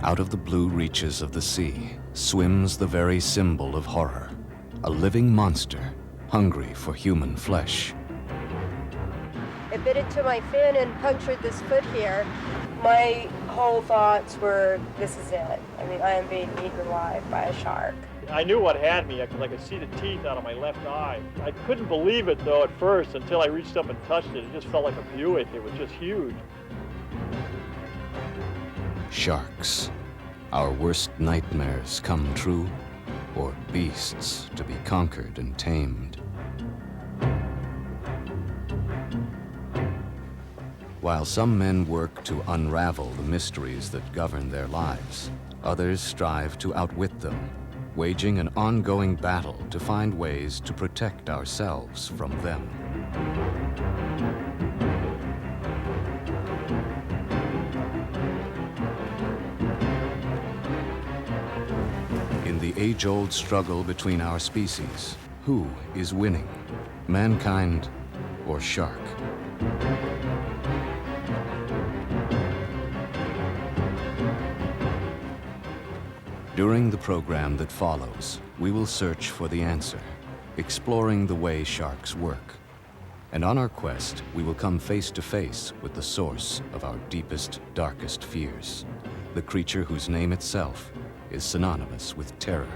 Out of the blue reaches of the sea swims the very symbol of horror, a living monster hungry for human flesh. It bit into my fin and punctured this foot here. My whole thoughts were, this is it. I mean, I am being eaten alive by a shark. I knew what had me because I could see the teeth out of my left eye. I couldn't believe it, though, at first, until I reached up and touched it. It just felt like a Buick. It was just huge. Sharks. Our worst nightmares come true, or beasts to be conquered and tamed. While some men work to unravel the mysteries that govern their lives, others strive to outwit them, waging an ongoing battle to find ways to protect ourselves from them. In the age-old struggle between our species, who is winning, mankind or shark? During the program that follows, we will search for the answer, exploring the way sharks work. And on our quest, we will come face to face with the source of our deepest, darkest fears, the creature whose name itself is synonymous with terror.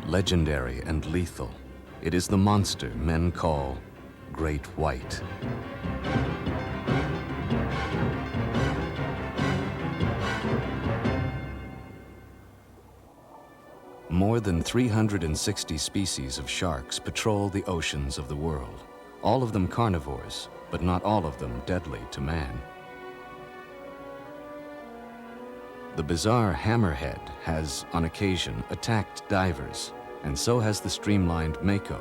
Legendary and lethal, it is the monster men call Great White. More than 360 species of sharks patrol the oceans of the world, all of them carnivores, but not all of them deadly to man. The bizarre hammerhead has, on occasion, attacked divers, and so has the streamlined mako,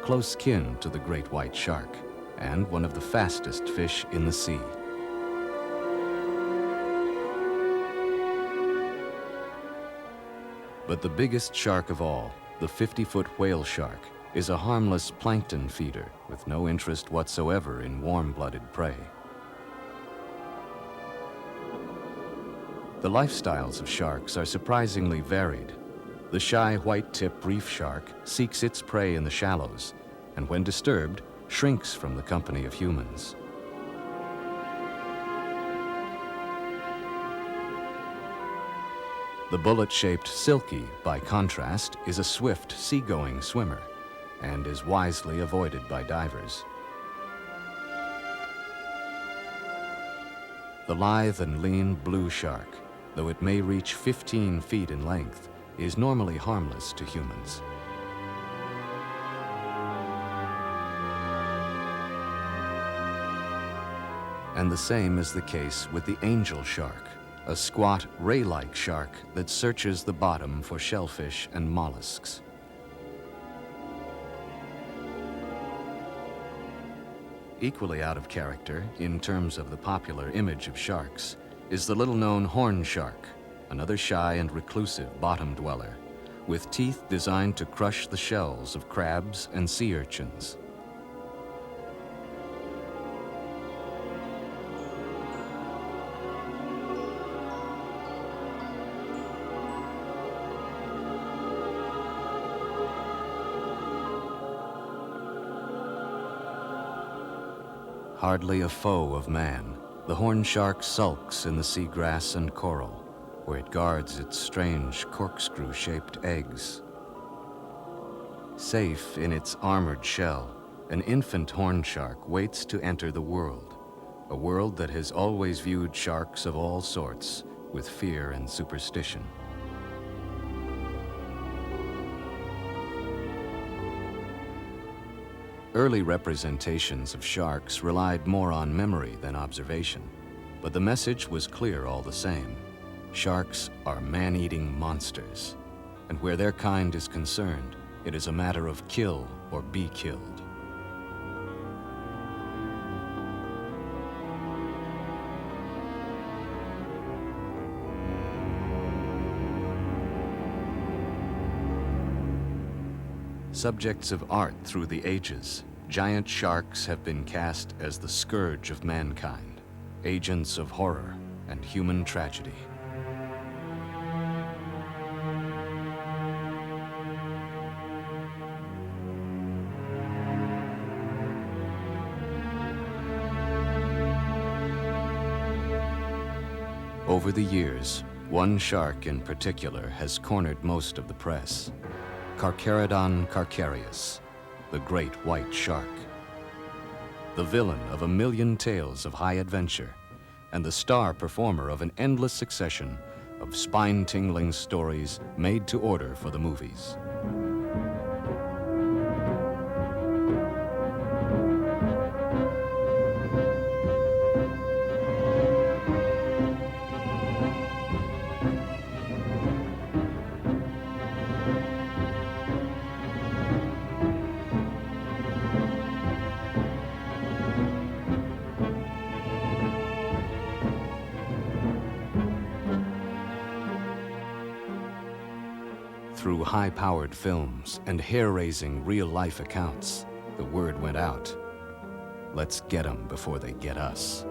close kin to the great white shark, and one of the fastest fish in the sea. But the biggest shark of all, the 50-foot whale shark, is a harmless plankton feeder with no interest whatsoever in warm-blooded prey. The lifestyles of sharks are surprisingly varied. The shy white-tip reef shark seeks its prey in the shallows, and when disturbed, shrinks from the company of humans. The bullet-shaped silky, by contrast, is a swift seagoing swimmer and is wisely avoided by divers. The lithe and lean blue shark, though it may reach 15 feet in length, is normally harmless to humans. And the same is the case with the angel shark, a squat, ray-like shark that searches the bottom for shellfish and mollusks. Equally out of character, in terms of the popular image of sharks, is the little-known horn shark, another shy and reclusive bottom dweller, with teeth designed to crush the shells of crabs and sea urchins. Hardly a foe of man, the horn shark sulks in the seagrass and coral, where it guards its strange corkscrew-shaped eggs. Safe in its armored shell, an infant horn shark waits to enter the world, a world that has always viewed sharks of all sorts with fear and superstition. Early representations of sharks relied more on memory than observation, but the message was clear all the same. Sharks are man-eating monsters, and where their kind is concerned, it is a matter of kill or be killed. Subjects of art through the ages, giant sharks have been cast as the scourge of mankind, agents of horror and human tragedy. Over the years, one shark in particular has cornered most of the press. Carcharodon carcharias, the great white shark. The villain of a million tales of high adventure, and the star performer of an endless succession of spine-tingling stories made to order for the movies. Through high-powered films and hair-raising real-life accounts, the word went out. Let's get them before they get us.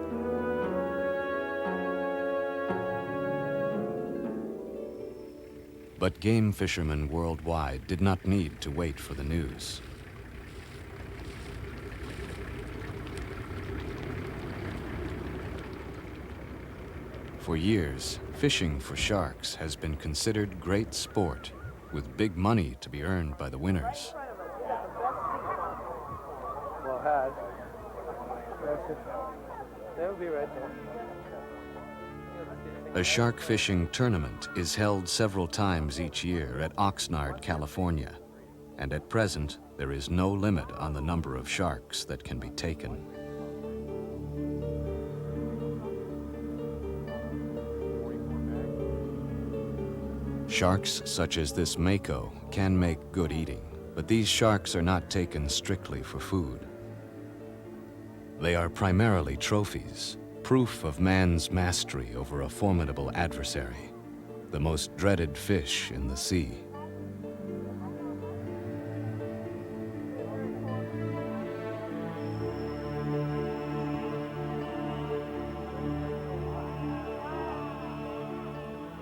But game fishermen worldwide did not need to wait for the news. For years, fishing for sharks has been considered great sport, with big money to be earned by the winners. Well, they'll be right there. A shark fishing tournament is held several times each year at Oxnard, California, and at present, there is no limit on the number of sharks that can be taken. Sharks such as this mako can make good eating, but these sharks are not taken strictly for food. They are primarily trophies, proof of man's mastery over a formidable adversary, the most dreaded fish in the sea.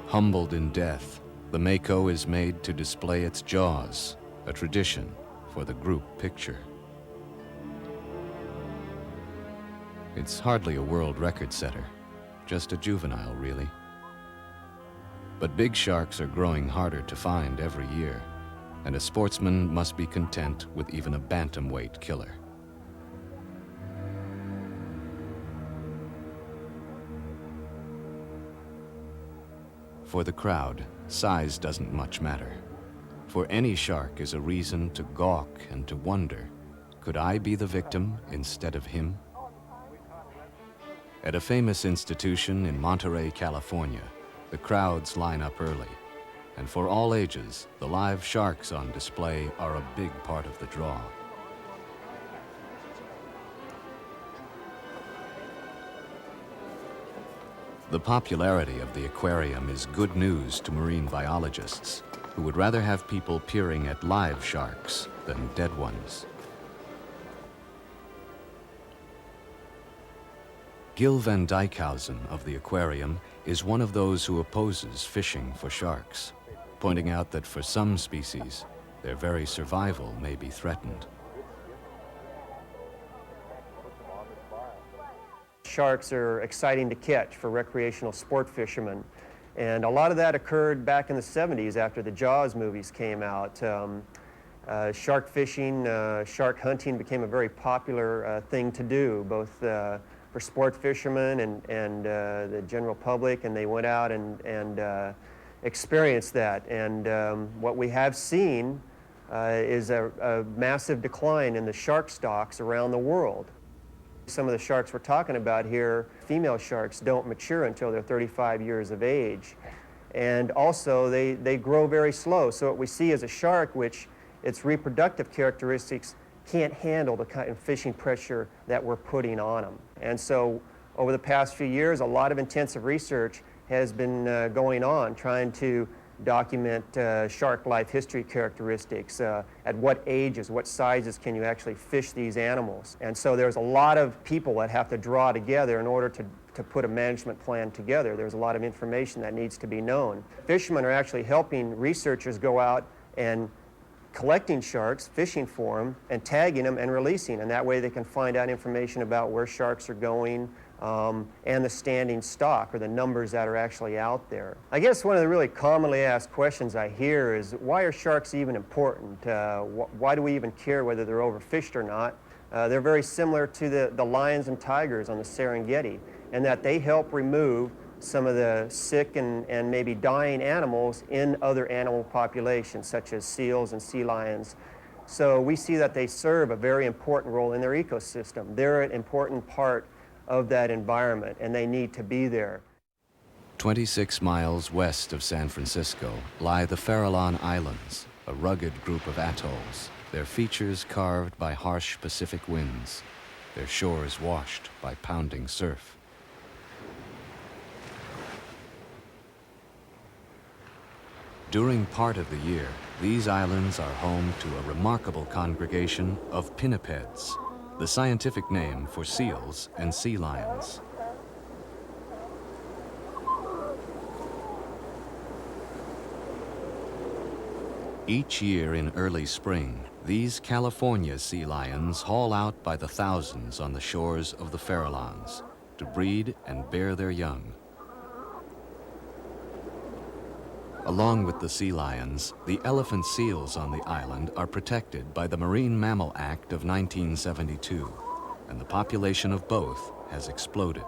Humbled in death, the mako is made to display its jaws, a tradition for the group picture. It's hardly a world record setter, just a juvenile, really. But big sharks are growing harder to find every year, and a sportsman must be content with even a bantamweight killer. For the crowd, size doesn't much matter. For any shark is a reason to gawk and to wonder, could I be the victim instead of him? At a famous institution in Monterey, California, the crowds line up early, and for all ages, the live sharks on display are a big part of the draw. The popularity of the aquarium is good news to marine biologists, who would rather have people peering at live sharks than dead ones. Gil van Dijkhausen of the aquarium is one of those who opposes fishing for sharks, pointing out that for some species, their very survival may be threatened. Sharks are exciting to catch for recreational sport fishermen. And a lot of that occurred back in the 70s after the Jaws movies came out. Shark fishing, shark hunting became a very popular thing to do, both for sport fishermen and the general public, and they went out and experienced that. And what we have seen is a massive decline in the shark stocks around the world. Some of the sharks we're talking about here, female sharks don't mature until they're 35 years of age. And also, they grow very slow. So what we see is a shark which its reproductive characteristics can't handle the kind of fishing pressure that we're putting on them. And so over the past few years, a lot of intensive research has been going on trying to document shark life history characteristics, at what ages, what sizes can you actually fish these animals. And so there's a lot of people that have to draw together in order to put a management plan together. There's a lot of information that needs to be known. Fishermen are actually helping researchers go out and collecting sharks, fishing for them, and tagging them and releasing. And that way they can find out information about where sharks are going and the standing stock, or the numbers that are actually out there. I guess one of the really commonly asked questions I hear is, why are sharks even important? Why do we even care whether they're overfished or not? They're very similar to the lions and tigers on the Serengeti, in that they help remove some of the sick and maybe dying animals in other animal populations, such as seals and sea lions. So we see that they serve a very important role in their ecosystem. They're an important part of that environment, and they need to be there. 26 miles west of San Francisco lie the Farallon Islands, a rugged group of atolls, their features carved by harsh Pacific winds, their shores washed by pounding surf. During part of the year, these islands are home to a remarkable congregation of pinnipeds, the scientific name for seals and sea lions. Each year in early spring, these California sea lions haul out by the thousands on the shores of the Farallons to breed and bear their young. Along with the sea lions, the elephant seals on the island are protected by the Marine Mammal Act of 1972, and the population of both has exploded,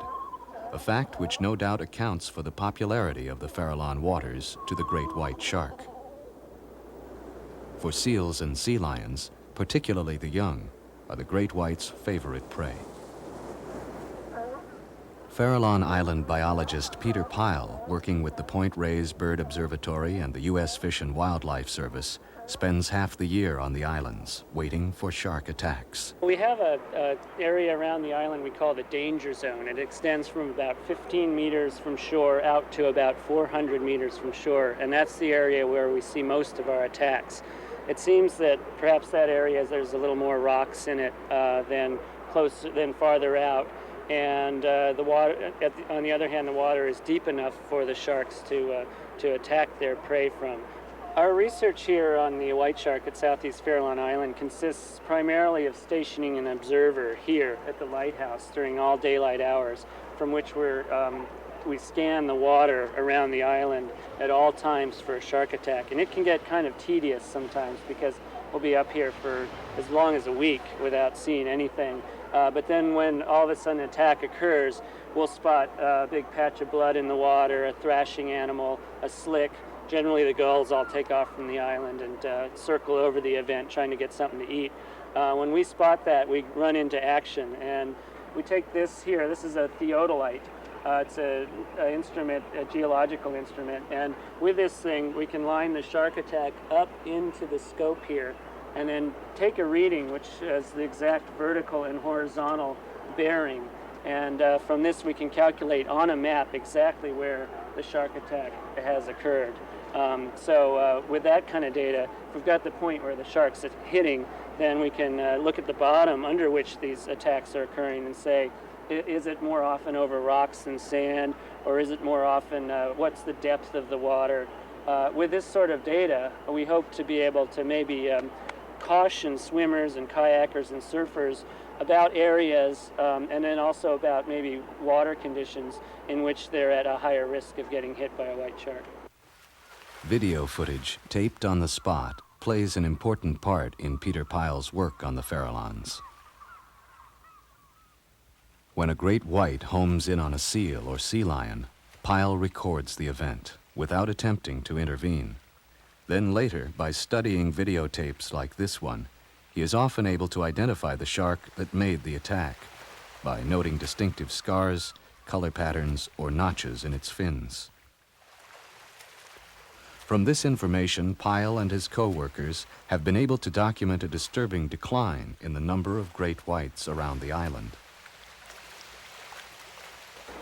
a fact which no doubt accounts for the popularity of the Farallon waters to the great white shark. For seals and sea lions, particularly the young, are the great white's favorite prey. Farallon Island biologist Peter Pyle, working with the Point Reyes Bird Observatory and the U.S. Fish and Wildlife Service, spends half the year on the islands, waiting for shark attacks. We have an area around the island we call the danger zone. It extends from about 15 meters from shore out to about 400 meters from shore, and that's the area where we see most of our attacks. It seems that perhaps that area, there's a little more rocks in it than farther out. And the water, on the other hand, the water is deep enough for the sharks to attack their prey from. Our research here on the white shark at Southeast Farallon Island consists primarily of stationing an observer here at the lighthouse during all daylight hours, from which we scan the water around the island at all times for a shark attack. And it can get kind of tedious sometimes, because we'll be up here for as long as a week without seeing anything. But then when all of a sudden an attack occurs, we'll spot a big patch of blood in the water, a thrashing animal, a slick. Generally the gulls all take off from the island and circle over the event trying to get something to eat. When we spot that, we run into action, and we take this here. This is a theodolite. It's an instrument, a geological instrument, and with this thing we can line the shark attack up into the scope here, and then take a reading which has the exact vertical and horizontal bearing. And from this we can calculate on a map exactly where the shark attack has occurred. So with that kind of data, if we've got the point where the shark's hitting, then we can look at the bottom under which these attacks are occurring and say, is it more often over rocks than sand, or is it more often, what's the depth of the water? With this sort of data, we hope to be able to maybe caution swimmers and kayakers and surfers about areas and then also about maybe water conditions in which they're at a higher risk of getting hit by a white shark. Video footage taped on the spot plays an important part in Peter Pyle's work on the Farallons. When a great white homes in on a seal or sea lion, Pyle records the event without attempting to intervene. Then later, by studying videotapes like this one, he is often able to identify the shark that made the attack by noting distinctive scars, color patterns, or notches in its fins. From this information, Pyle and his co-workers have been able to document a disturbing decline in the number of great whites around the island.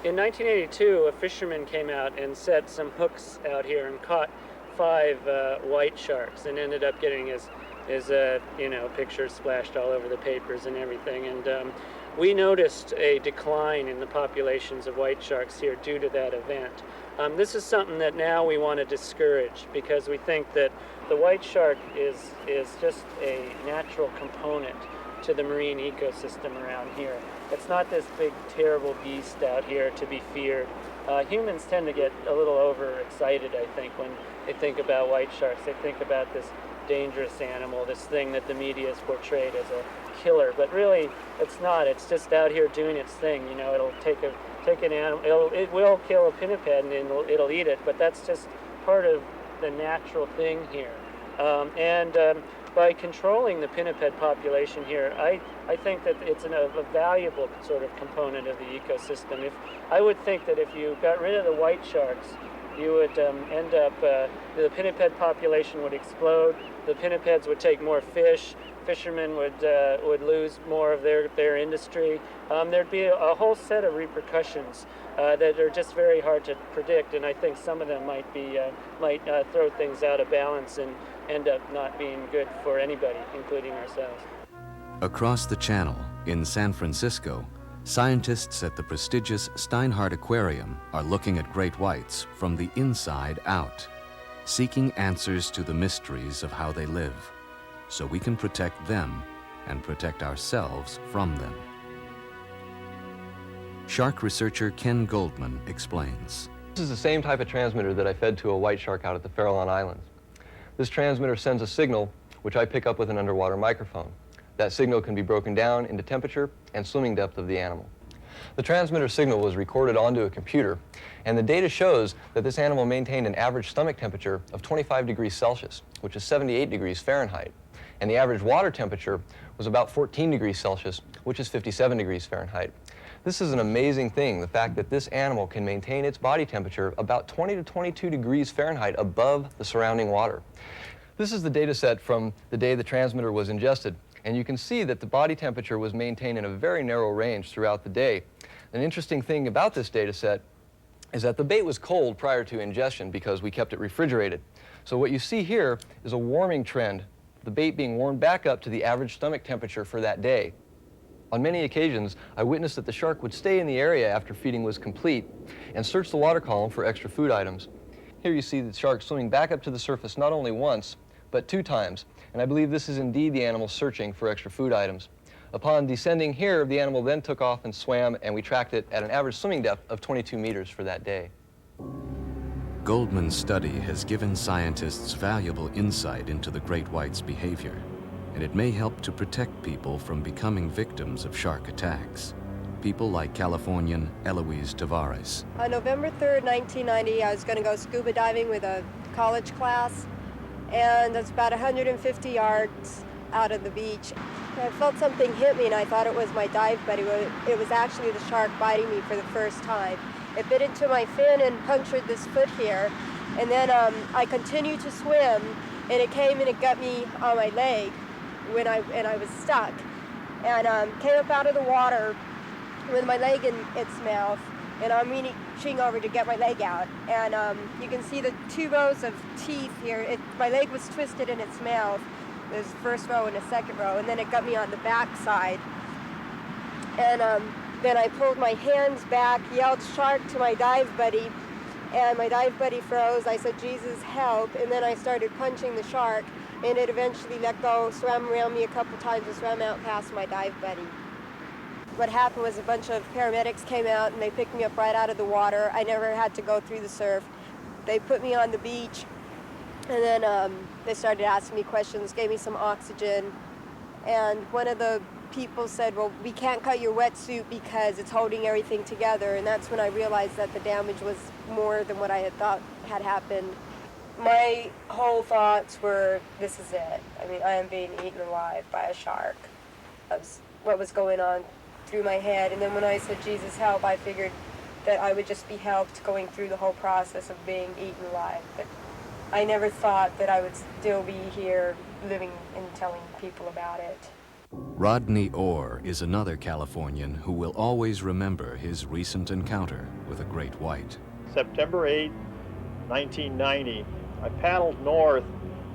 In 1982, a fisherman came out and set some hooks out here and caught 5 white sharks, and ended up getting his pictures splashed all over the papers and everything. And we noticed a decline in the populations of white sharks here due to that event. This is something that now we want to discourage, because we think that the white shark is just a natural component to the marine ecosystem around here. It's not this big terrible beast out here to be feared. Humans tend to get a little overexcited, I think, when they think about white sharks. They think about this dangerous animal, this thing that the media has portrayed as a killer, but really it's not. It's just out here doing its thing. You know, it'll take an animal, it will kill a pinniped and it'll eat it, but that's just part of the natural thing here. By controlling the pinniped population here, I think that it's a valuable sort of component of the ecosystem. I would think that if you got rid of the white sharks, you would end up, the pinniped population would explode, the pinnipeds would take more fish, fishermen would lose more of their industry. There'd be a whole set of repercussions that are just very hard to predict, and I think some of them might throw things out of balance and end up not being good for anybody, including ourselves. Across the channel, in San Francisco, scientists at the prestigious Steinhardt Aquarium are looking at great whites from the inside out, seeking answers to the mysteries of how they live, so we can protect them and protect ourselves from them. Shark researcher Ken Goldman explains. This is the same type of transmitter that I fed to a white shark out at the Farallon Islands. This transmitter sends a signal, which I pick up with an underwater microphone. That signal can be broken down into temperature and swimming depth of the animal. The transmitter signal was recorded onto a computer, and the data shows that this animal maintained an average stomach temperature of 25 degrees Celsius, which is 78 degrees Fahrenheit, and the average water temperature was about 14 degrees Celsius, which is 57 degrees Fahrenheit. This is an amazing thing, the fact that this animal can maintain its body temperature about 20 to 22 degrees Fahrenheit above the surrounding water. This is the data set from the day the transmitter was ingested, and you can see that the body temperature was maintained in a very narrow range throughout the day. An interesting thing about this data set is that the bait was cold prior to ingestion because we kept it refrigerated. So what you see here is a warming trend, the bait being warmed back up to the average stomach temperature for that day. On many occasions, I witnessed that the shark would stay in the area after feeding was complete and search the water column for extra food items. Here you see the shark swimming back up to the surface not only once, but 2 times, and I believe this is indeed the animal searching for extra food items. Upon descending here, the animal then took off and swam, and we tracked it at an average swimming depth of 22 meters for that day. Goldman's study has given scientists valuable insight into the great white's behavior, and it may help to protect people from becoming victims of shark attacks. People like Californian Eloise Tavares. On November 3rd, 1990, I was going to go scuba diving with a college class, and it's about 150 yards out of the beach. I felt something hit me, and I thought it was my dive buddy. It was actually the shark biting me for the first time. It bit into my fin and punctured this foot here, and then I continued to swim, and it came and it got me on my leg and I was stuck, and came up out of the water with my leg in its mouth, and I'm reaching over to get my leg out, and you can see the 2 rows of teeth here. My leg was twisted in its mouth. There's the first row and a second row, and then it got me on the back side. And then I pulled my hands back, yelled shark to my dive buddy, and my dive buddy froze. I said, Jesus, help, and then I started punching the shark, and it eventually let go, swam around me a couple times, and swam out past my dive buddy. What happened was a bunch of paramedics came out, and they picked me up right out of the water. I never had to go through the surf. They put me on the beach, and then they started asking me questions, gave me some oxygen, and one of the people said, well, we can't cut your wetsuit because it's holding everything together, and that's when I realized that the damage was more than what I had thought had happened. My whole thoughts were, this is it. I mean, I am being eaten alive by a shark. That's what was going on through my head. And then when I said, Jesus, help, I figured that I would just be helped going through the whole process of being eaten alive. But I never thought that I would still be here living and telling people about it. Rodney Orr is another Californian who will always remember his recent encounter with a great white. September 8, 1990, I paddled north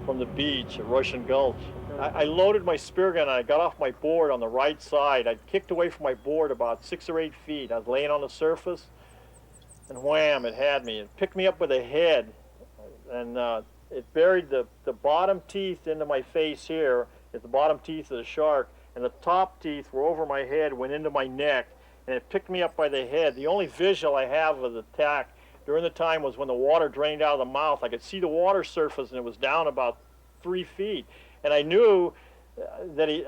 from the beach at Russian Gulch. I loaded my spear gun and I got off my board on the right side. I kicked away from my board about 6 or 8 feet. I was laying on the surface, and wham, it had me. It picked me up with a head, and it buried the bottom teeth into my face here, at the bottom teeth of the shark, and the top teeth were over my head, went into my neck, and it picked me up by the head. The only visual I have of the attack during the time was when the water drained out of the mouth. I could see the water surface, and it was down about 3 feet. And I knew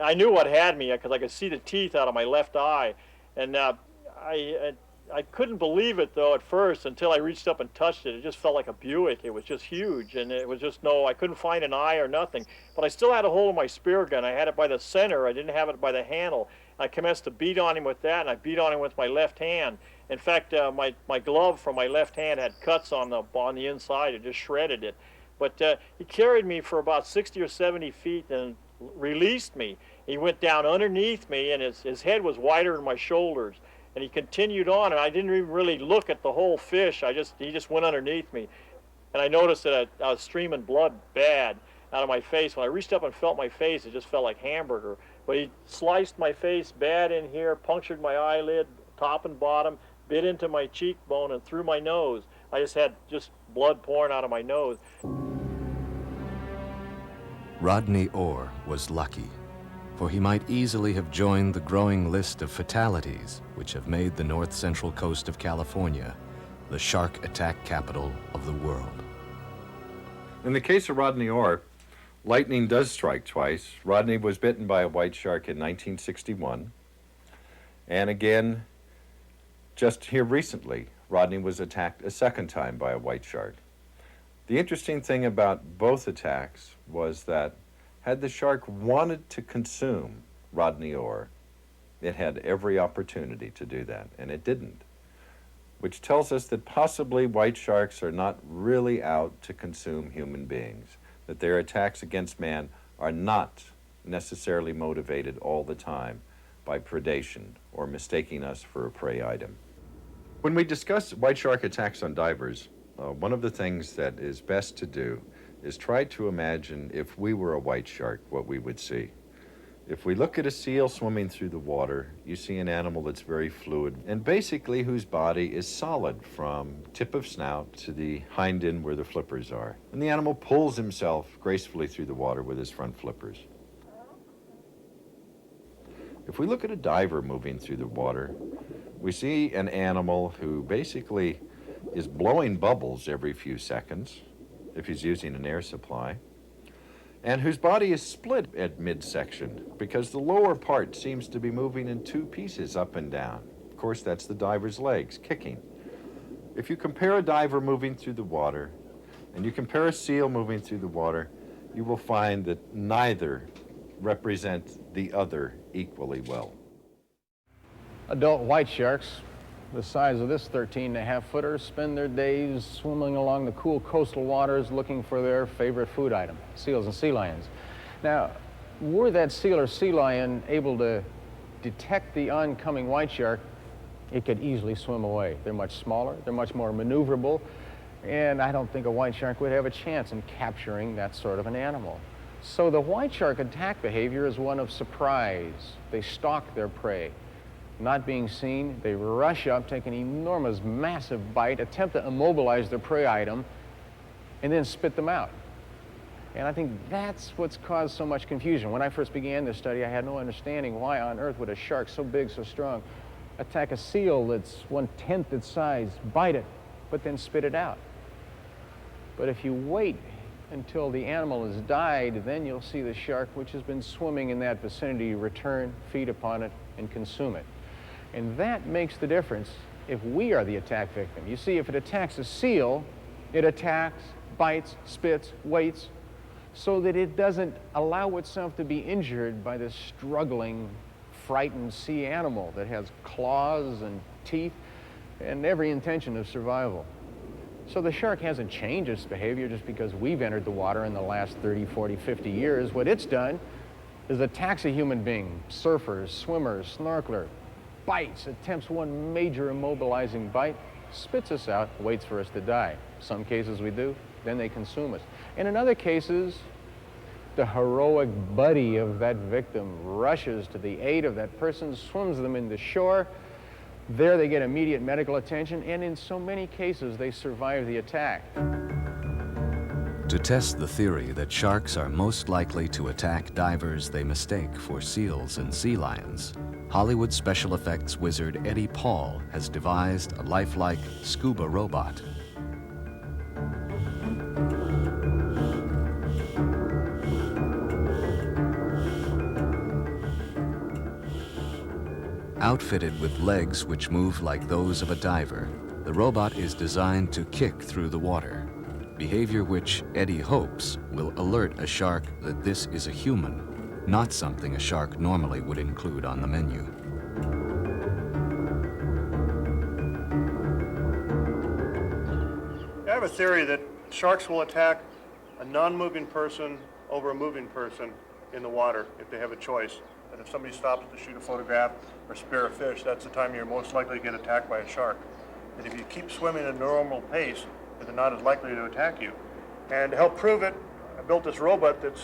I knew what had me because I could see the teeth out of my left eye. And I couldn't believe it, though, at first until I reached up and touched it. It just felt like a Buick. It was just huge, and it was just I couldn't find an eye or nothing. But I still had a hold of my spear gun. I had it by the center. I didn't have it by the handle. I commenced to beat on him with that, and I beat on him with my left hand. In fact, my glove from my left hand had cuts on the inside. It just shredded it. But he carried me for about 60 or 70 feet and released me. He went down underneath me, and his head was wider than my shoulders. And he continued on, and I didn't even really look at the whole fish. He just went underneath me. And I noticed that I was streaming blood bad out of my face. When I reached up and felt my face, it just felt like hamburger. But he sliced my face bad in here, punctured my eyelid, top and bottom, bit into my cheekbone and through my nose. I just had blood pouring out of my nose. Rodney Orr was lucky, for he might easily have joined the growing list of fatalities which have made the north central coast of California the shark attack capital of the world. In the case of Rodney Orr, lightning does strike twice. Rodney was bitten by a white shark in 1961, and again, just here recently, Rodney was attacked a second time by a white shark. The interesting thing about both attacks was that had the shark wanted to consume Rodney Orr, it had every opportunity to do that, and it didn't, which tells us that possibly white sharks are not really out to consume human beings, that their attacks against man are not necessarily motivated all the time by predation or mistaking us for a prey item. When we discuss white shark attacks on divers, one of the things that is best to do is try to imagine if we were a white shark, what we would see. If we look at a seal swimming through the water, you see an animal that's very fluid and basically whose body is solid from tip of snout to the hind end where the flippers are. And the animal pulls himself gracefully through the water with his front flippers. If we look at a diver moving through the water, we see an animal who basically is blowing bubbles every few seconds, if he's using an air supply, and whose body is split at midsection because the lower part seems to be moving in two pieces up and down. Of course, that's the diver's legs kicking. If you compare a diver moving through the water and you compare a seal moving through the water, you will find that neither represent the other equally well. Adult white sharks, the size of this 13.5-footer, spend their days swimming along the cool coastal waters looking for their favorite food item, seals and sea lions. Now, were that seal or sea lion able to detect the oncoming white shark, it could easily swim away. They're much smaller, they're much more maneuverable, and I don't think a white shark would have a chance in capturing that sort of an animal. So the white shark attack behavior is one of surprise. They stalk their prey. Not being seen, they rush up, take an enormous, massive bite, attempt to immobilize their prey item, and then spit them out. And I think that's what's caused so much confusion. When I first began this study, I had no understanding why on earth would a shark so big, so strong, attack a seal that's 1/10 its size, bite it, but then spit it out. But if you wait until the animal has died, then you'll see the shark, which has been swimming in that vicinity, return, feed upon it, and consume it. And that makes the difference if we are the attack victim. You see, if it attacks a seal, it attacks, bites, spits, waits, so that it doesn't allow itself to be injured by this struggling, frightened sea animal that has claws and teeth and every intention of survival. So the shark hasn't changed its behavior just because we've entered the water in the last 30, 40, 50 years. What it's done is attacks a human being, surfers, swimmers, snorkeler, bites, attempts one major immobilizing bite, spits us out, waits for us to die. Some cases we do, then they consume us. And in other cases, the heroic buddy of that victim rushes to the aid of that person, swims them into shore. There they get immediate medical attention, and in so many cases, they survive the attack. To test the theory that sharks are most likely to attack divers they mistake for seals and sea lions, Hollywood special effects wizard Eddie Paul has devised a lifelike scuba robot. Outfitted with legs which move like those of a diver, the robot is designed to kick through the water, behavior which Eddie hopes will alert a shark that this is a human, not something a shark normally would include on the menu. I have a theory that sharks will attack a non-moving person over a moving person in the water if they have a choice. And if somebody stops to shoot a photograph or spear a fish, that's the time you're most likely to get attacked by a shark. And if you keep swimming at a normal pace, they're not as likely to attack you. And to help prove it, I built this robot that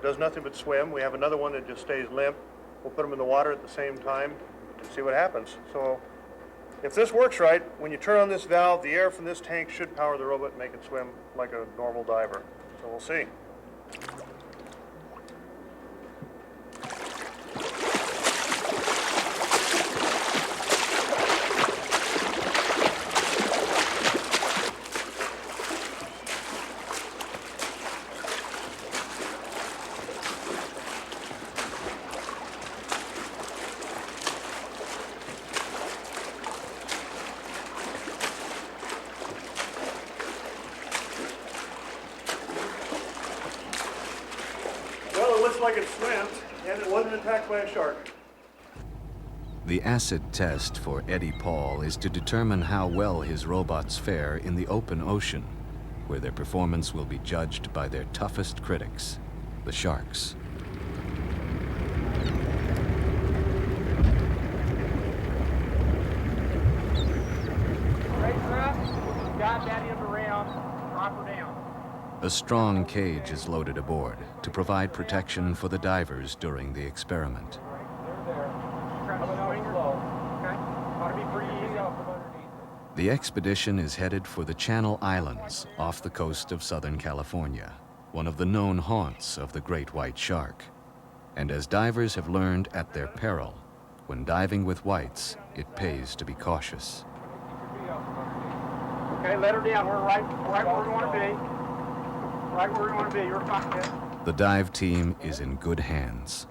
does nothing but swim. We have another one that just stays limp. We'll put them in the water at the same time to see what happens. So if this works right, when you turn on this valve, the air from this tank should power the robot and make it swim like a normal diver. So we'll see. Well, it looks like it swam, and it wasn't attacked by a shark. The acid test for Eddie Paul is to determine how well his robots fare in the open ocean, where their performance will be judged by their toughest critics, the sharks. Got that end around, drop her down. A strong cage is loaded aboard to provide protection for the divers during the experiment. The expedition is headed for the Channel Islands off the coast of Southern California, one of the known haunts of the great white shark. And as divers have learned at their peril, when diving with whites, it pays to be cautious. Okay, let her down. We're right where we want to be. Right where we want to be. You're fine. The dive team is in good hands.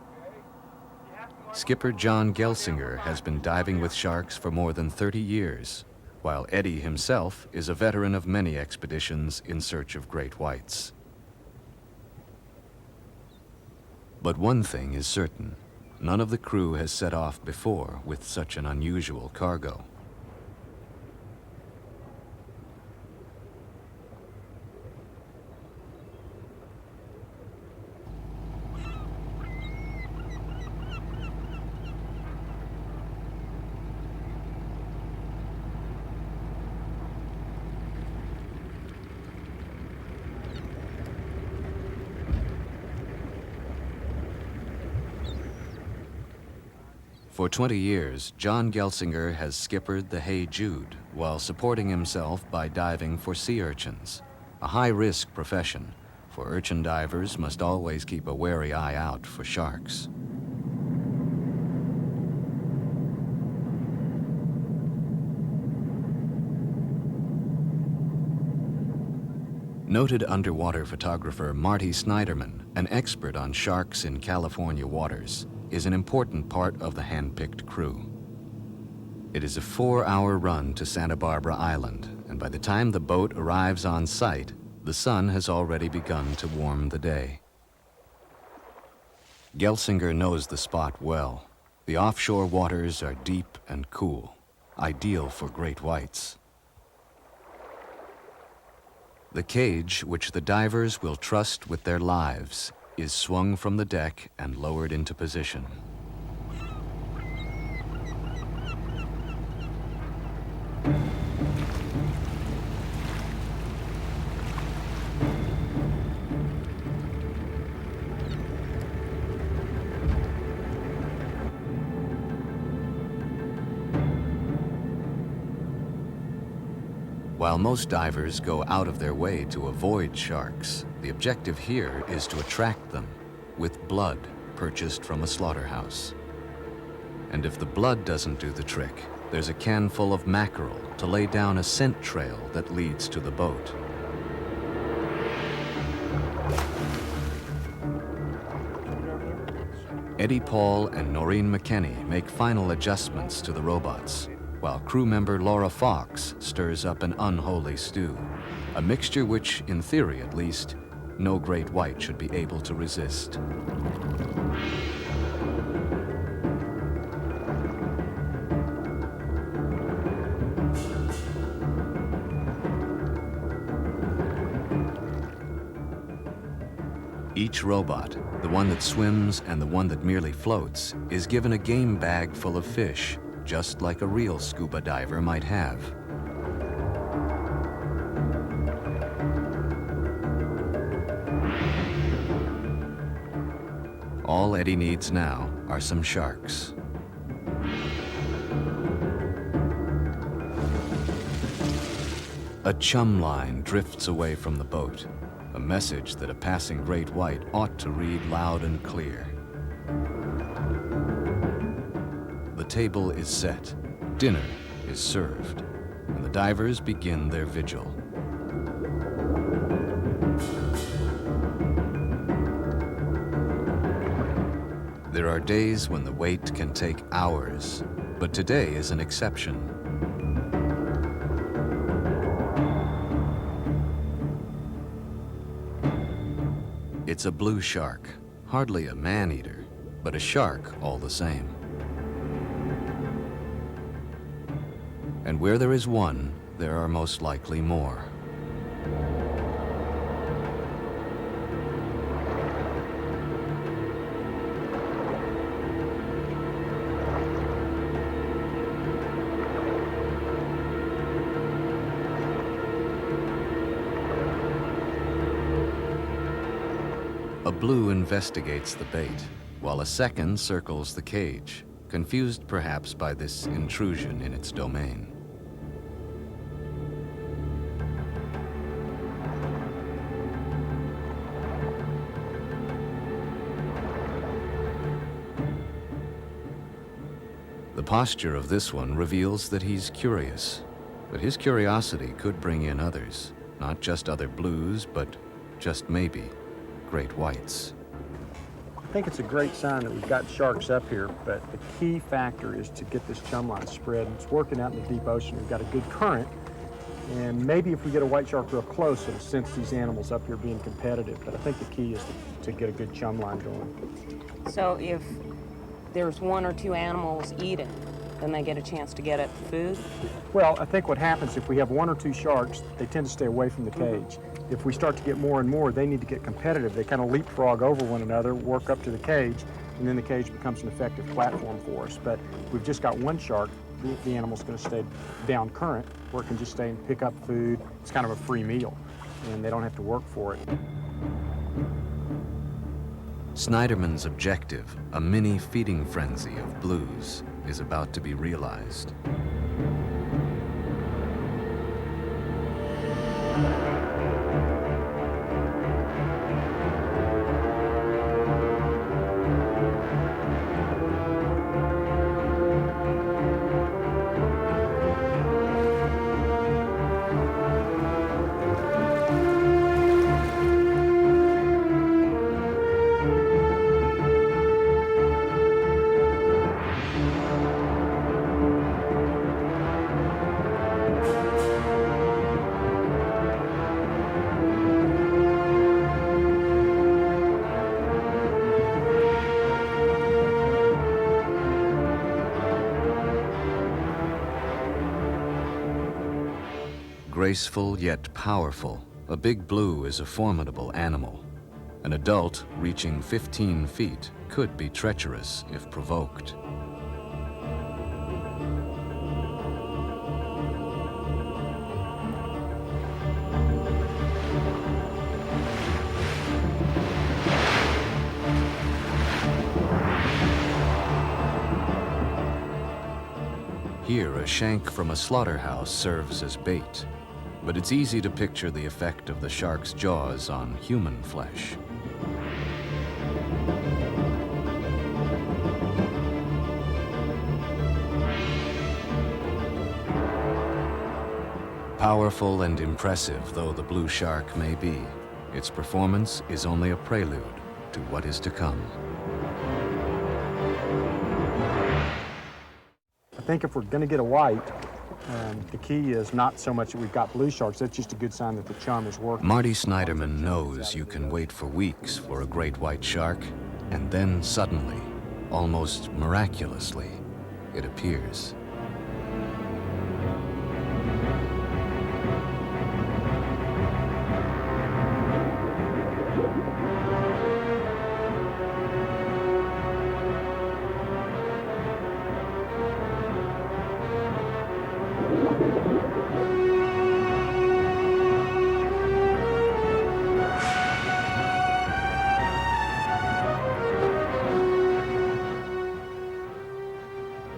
Skipper John Gelsinger has been diving with sharks for more than 30 years, while Eddie himself is a veteran of many expeditions in search of great whites. But one thing is certain, none of the crew has set off before with such an unusual cargo. For 20 years, John Gelsinger has skippered the Hey Jude while supporting himself by diving for sea urchins, a high-risk profession, for urchin divers must always keep a wary eye out for sharks. Noted underwater photographer Marty Snyderman, an expert on sharks in California waters, is an important part of the hand-picked crew. It is a 4-hour run to Santa Barbara Island, and by the time the boat arrives on site, the sun has already begun to warm the day. Gelsinger knows the spot well. The offshore waters are deep and cool, ideal for great whites. The cage, which the divers will trust with their lives, is swung from the deck and lowered into position. While most divers go out of their way to avoid sharks, the objective here is to attract them with blood purchased from a slaughterhouse. And if the blood doesn't do the trick, there's a can full of mackerel to lay down a scent trail that leads to the boat. Eddie Paul and Noreen McKenney make final adjustments to the robots, while crew member Laura Fox stirs up an unholy stew, a mixture which, in theory at least, no great white should be able to resist. Each robot, the one that swims and the one that merely floats, is given a game bag full of fish, just like a real scuba diver might have. All Eddie needs now are some sharks. A chum line drifts away from the boat, a message that a passing great white ought to read loud and clear. The table is set, dinner is served, and the divers begin their vigil. There are days when the wait can take hours, but today is an exception. It's a blue shark, hardly a man-eater, but a shark all the same. And where there is one, there are most likely more. A blue investigates the bait, while a second circles the cage, confused perhaps by this intrusion in its domain. The posture of this one reveals that he's curious, but his curiosity could bring in others, not just other blues, but just maybe great whites. I think it's a great sign that we've got sharks up here, but the key factor is to get this chum line spread. It's working out in the deep ocean. We've got a good current, and maybe if we get a white shark real close, it'll sense these animals up here being competitive. But I think the key is to get a good chum line going. So if there's one or two animals eating, then they get a chance to get at the food? Well, I think what happens if we have one or two sharks, they tend to stay away from the cage. If we start to get more and more, they need to get competitive. They kind of leapfrog over one another, work up to the cage, and then the cage becomes an effective platform for us. But if we've just got one shark, the animal's going to stay down current, where it can just stay and pick up food. It's kind of a free meal, and they don't have to work for it. Snyderman's objective, a mini feeding frenzy of blues, is about to be realized. Graceful yet powerful, a big blue is a formidable animal. An adult reaching 15 feet could be treacherous if provoked. Here, a shank from a slaughterhouse serves as bait. But it's easy to picture the effect of the shark's jaws on human flesh. Powerful and impressive though the blue shark may be, its performance is only a prelude to what is to come. I think if we're going to get a white, the key is not so much that we've got blue sharks. That's just a good sign that the chum is working. Marty Snyderman knows you can wait for weeks for a great white shark, and then suddenly, almost miraculously, it appears.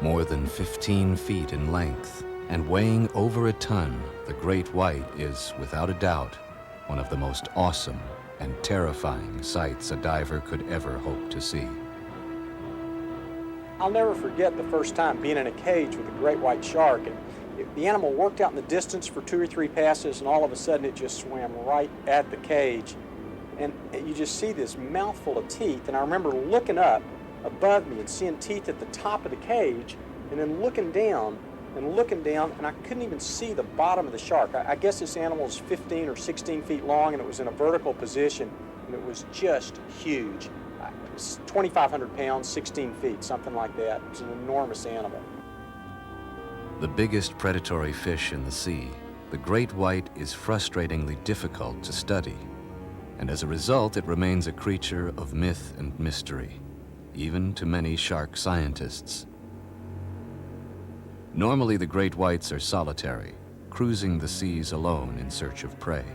More than 15 feet in length and weighing over a ton, the great white is, without a doubt, one of the most awesome and terrifying sights a diver could ever hope to see. I'll never forget the first time being in a cage with a great white shark. And the animal worked out in the distance for 2 or 3 passes, and all of a sudden it just swam right at the cage. And you just see this mouthful of teeth, and I remember looking up above me and seeing teeth at the top of the cage, and then looking down, and I couldn't even see the bottom of the shark. I guess this animal is 15 or 16 feet long, and it was in a vertical position, and it was just huge. It was 2,500 pounds, 16 feet, something like that. It was an enormous animal. The biggest predatory fish in the sea, the great white is frustratingly difficult to study, and as a result it remains a creature of myth and mystery, even to many shark scientists. Normally the great whites are solitary, cruising the seas alone in search of prey.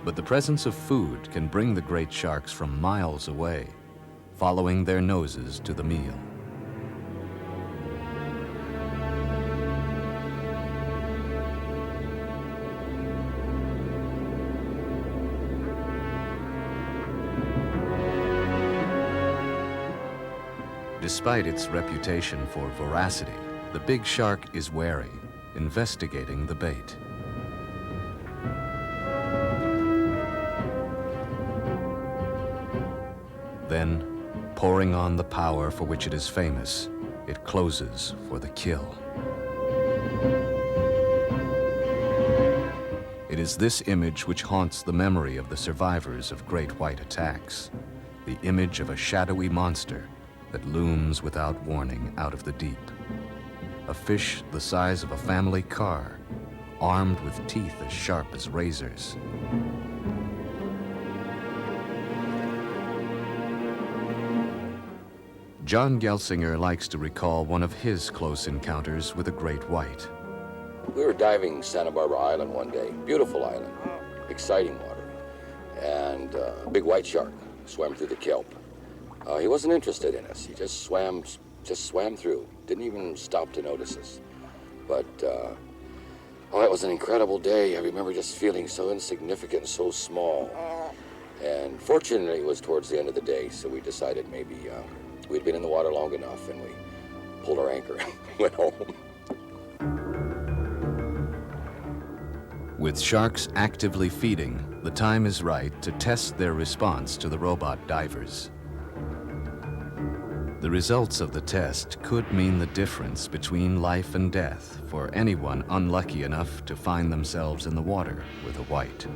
But the presence of food can bring the great sharks from miles away, following their noses to the meal. Despite its reputation for voracity, the big shark is wary, investigating the bait. Then, pouring on the power for which it is famous, it closes for the kill. It is this image which haunts the memory of the survivors of great white attacks, the image of a shadowy monster that looms without warning out of the deep. A fish the size of a family car, armed with teeth as sharp as razors. John Gelsinger likes to recall one of his close encounters with a great white. We were diving Santa Barbara Island one day, beautiful island, exciting water, and a big white shark swam through the kelp. He wasn't interested in us. He just swam through. Didn't even stop to notice us. But, it was an incredible day. I remember just feeling so insignificant and so small. And fortunately, it was towards the end of the day, so we decided maybe we'd been in the water long enough, and we pulled our anchor and went home. With sharks actively feeding, the time is right to test their response to the robot divers. The results of the test could mean the difference between life and death for anyone unlucky enough to find themselves in the water with a white.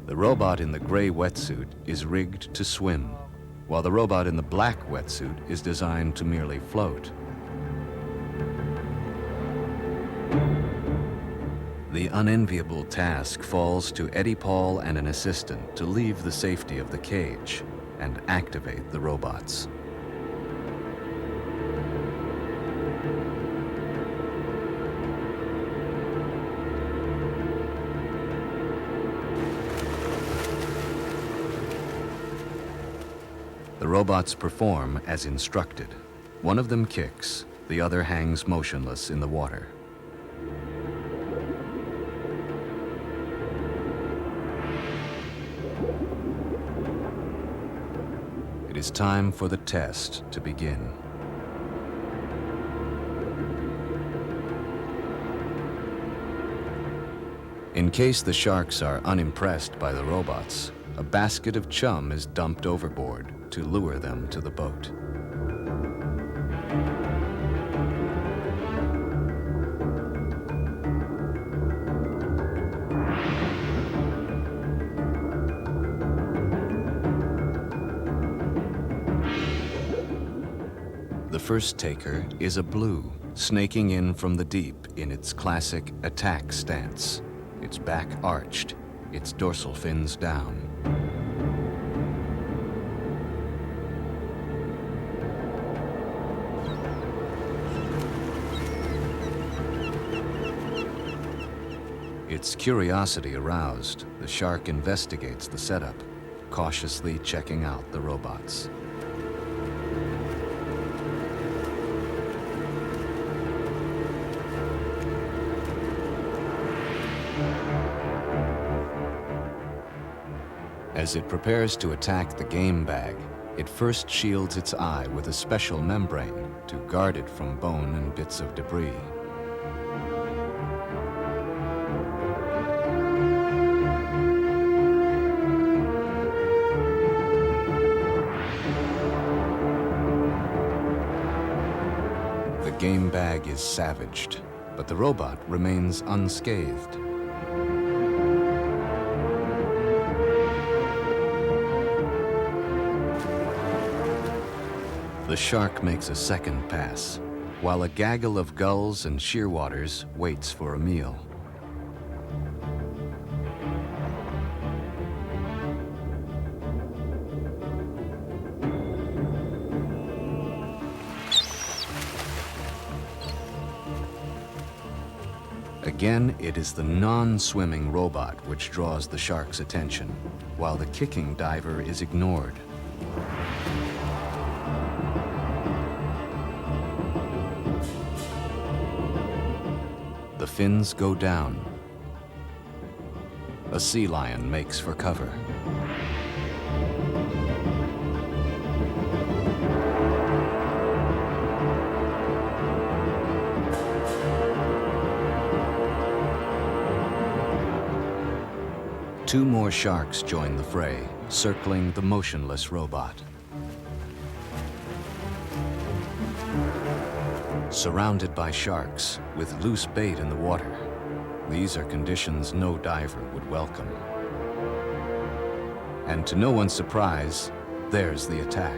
The robot in the gray wetsuit is rigged to swim, while the robot in the black wetsuit is designed to merely float. The unenviable task falls to Eddie Paul and an assistant to leave the safety of the cage and activate the robots. The robots perform as instructed. One of them kicks, The other hangs motionless in the water. It is time for the test to begin. In case the sharks are unimpressed by the robots, a basket of chum is dumped overboard to lure them to the boat. The first taker is a blue, snaking in from the deep in its classic attack stance, its back arched, its dorsal fins down. Its curiosity aroused, the shark investigates the setup, cautiously checking out the robots. As it prepares to attack the game bag, it first shields its eye with a special membrane to guard it from bone and bits of debris. The game bag is savaged, but the robot remains unscathed. The shark makes a second pass, while a gaggle of gulls and shearwaters waits for a meal. Again, it is the non-swimming robot which draws the shark's attention, while the kicking diver is ignored. The fins go down. A sea lion makes for cover. Two more sharks join the fray, circling the motionless robot. Surrounded by sharks, with loose bait in the water, these are conditions no diver would welcome. And to no one's surprise, there's the attack.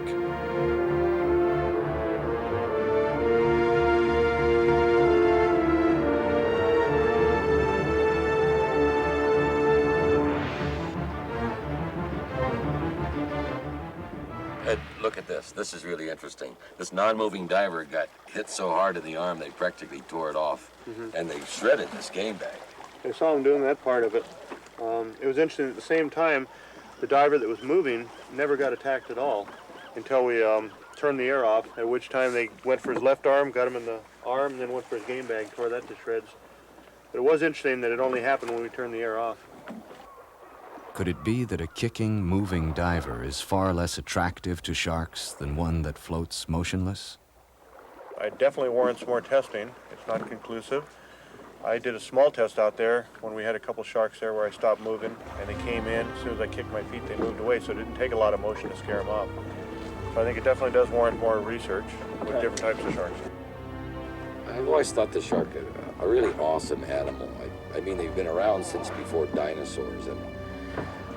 Ed, look at this. This is really interesting. This non-moving diver got hit so hard in the arm they practically tore it off, and they shredded this game bag. I saw him doing that part of it. It was interesting. At the same time, the diver that was moving never got attacked at all until we turned the air off, at which time they went for his left arm, got him in the arm, and then went for his game bag, tore that to shreds. But it was interesting that it only happened when we turned the air off. Could it be that a kicking, moving diver is far less attractive to sharks than one that floats motionless? It definitely warrants more testing. It's not conclusive. I did a small test out there when we had a couple sharks there where I stopped moving, and they came in. As soon as I kicked my feet, they moved away, so it didn't take a lot of motion to scare them off. So I think it definitely does warrant more research with different types of sharks. I've always thought the shark a really awesome animal. I mean, they've been around since before dinosaurs, and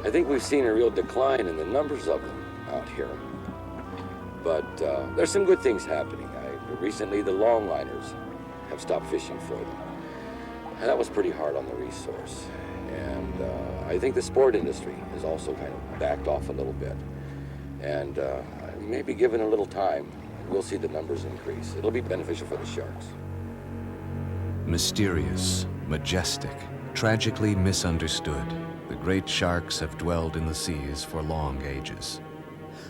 I think we've seen a real decline in the numbers of them out here. But there's some good things happening. Recently, the longliners have stopped fishing for them. And that was pretty hard on the resource. And I think the sport industry has also kind of backed off a little bit. And maybe given a little time, we'll see the numbers increase. It'll be beneficial for the sharks. Mysterious, majestic, tragically misunderstood, the great sharks have dwelled in the seas for long ages.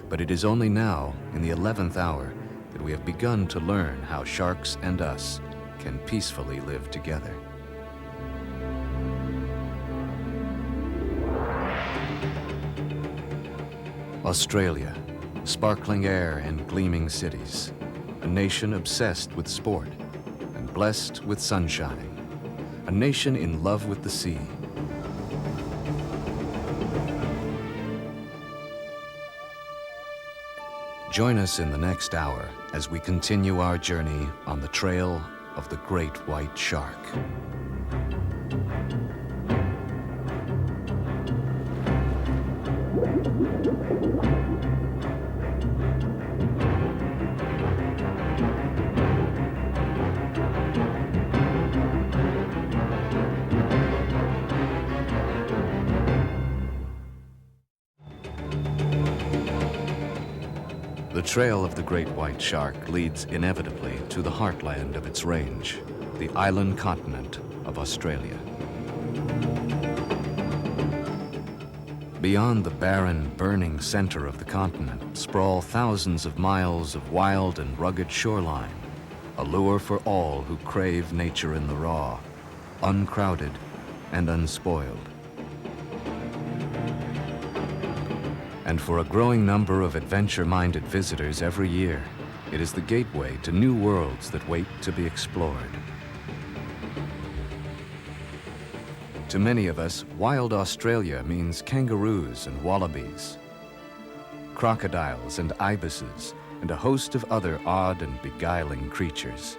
But it is only now, in the 11th hour, that we have begun to learn how sharks and us can peacefully live together. Australia, sparkling air and gleaming cities, a nation obsessed with sport and blessed with sunshine, a nation in love with the sea. Join us in the next hour as we continue our journey on the trail of the great white shark. The trail of the great white shark leads inevitably to the heartland of its range, the island continent of Australia. Beyond the barren, burning center of the continent sprawl thousands of miles of wild and rugged shoreline, a lure for all who crave nature in the raw, uncrowded and unspoiled. And for a growing number of adventure-minded visitors every year, it is the gateway to new worlds that wait to be explored. To many of us, wild Australia means kangaroos and wallabies, crocodiles and ibises, and a host of other odd and beguiling creatures.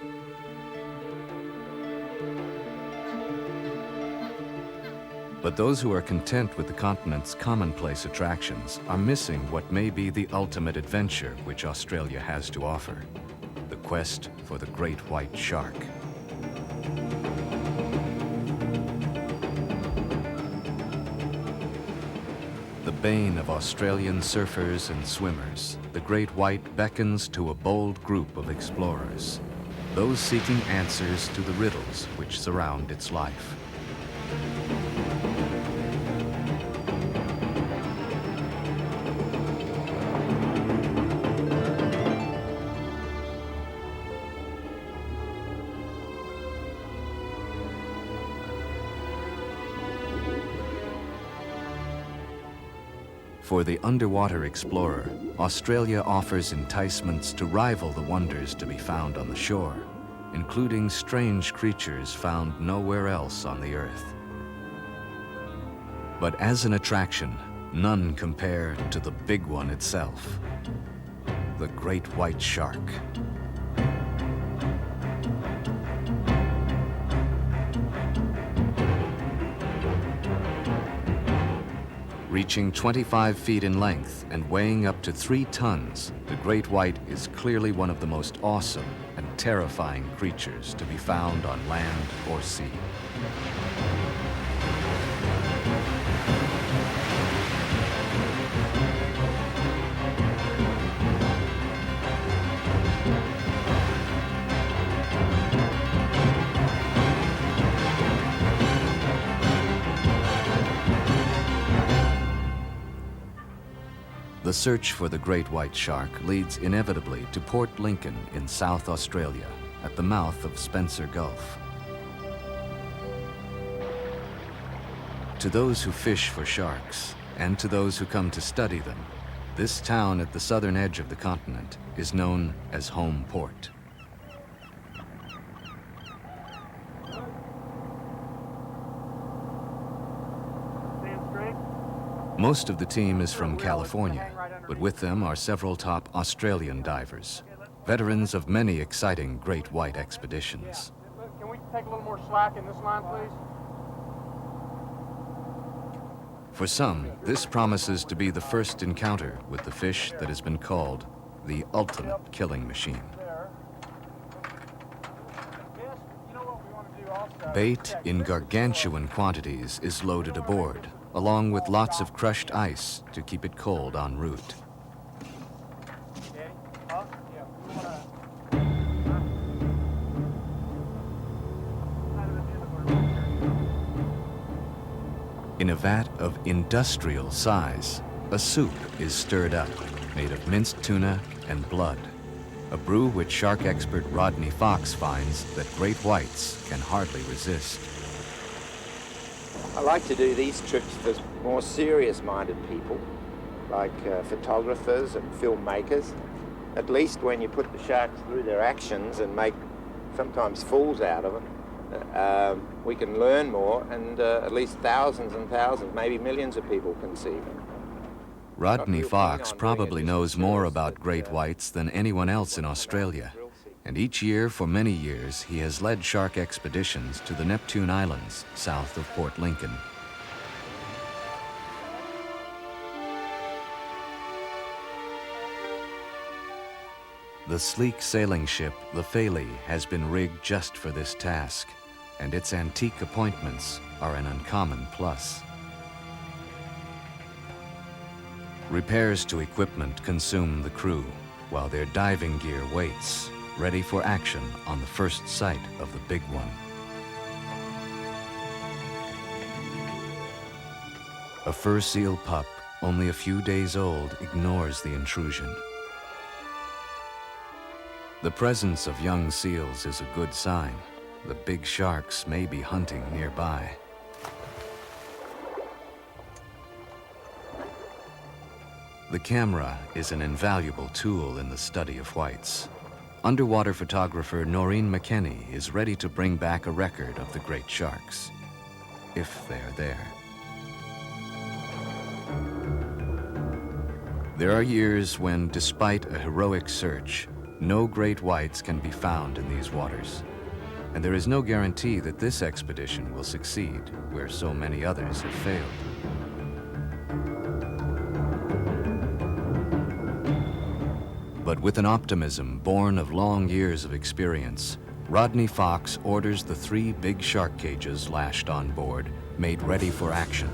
But those who are content with the continent's commonplace attractions are missing what may be the ultimate adventure which Australia has to offer: the quest for the great white shark. The bane of Australian surfers and swimmers, the great white beckons to a bold group of explorers, those seeking answers to the riddles which surround its life. For the underwater explorer, Australia offers enticements to rival the wonders to be found on the shore, including strange creatures found nowhere else on the Earth. But as an attraction, none compare to the big one itself, the great white shark. Reaching 25 feet in length and weighing up to 3 tons, the great white is clearly one of the most awesome and terrifying creatures to be found on land or sea. The search for the great white shark leads inevitably to Port Lincoln in South Australia, at the mouth of Spencer Gulf. To those who fish for sharks, and to those who come to study them, this town at the southern edge of the continent is known as Home Port. Most of the team is from California, but with them are several top Australian divers, veterans of many exciting great white expeditions. Can we take a little more slack in this line, please? For some, this promises to be the first encounter with the fish that has been called the ultimate killing machine. Bait in gargantuan quantities is loaded aboard, along with lots of crushed ice to keep it cold en route. In a vat of industrial size, a soup is stirred up, made of minced tuna and blood. a brew which shark expert Rodney Fox finds that great whites can hardly resist. I like to do these trips for more serious-minded people, like photographers and filmmakers. At least when you put the sharks through their actions and make sometimes fools out of them, we can learn more, and at least thousands and thousands, maybe millions of people can see them. Rodney Fox probably knows more about great whites than anyone else in Australia, and each year for many years he has led shark expeditions to the Neptune Islands south of Port Lincoln. The sleek sailing ship, the Phaley, has been rigged just for this task, and its antique appointments are an uncommon plus. Repairs to equipment consume the crew, while their diving gear waits, ready for action on the first sight of the big one. A fur seal pup, only a few days old, ignores the intrusion. The presence of young seals is a good sign. The big sharks may be hunting nearby. The camera is an invaluable tool in the study of whites. Underwater photographer Noreen McKenney is ready to bring back a record of the great sharks, if they're there. There are years when, despite a heroic search, no great whites can be found in these waters. And there is no guarantee that this expedition will succeed, where so many others have failed. But with an optimism born of long years of experience, Rodney Fox orders the 3 big shark cages lashed on board, made ready for action,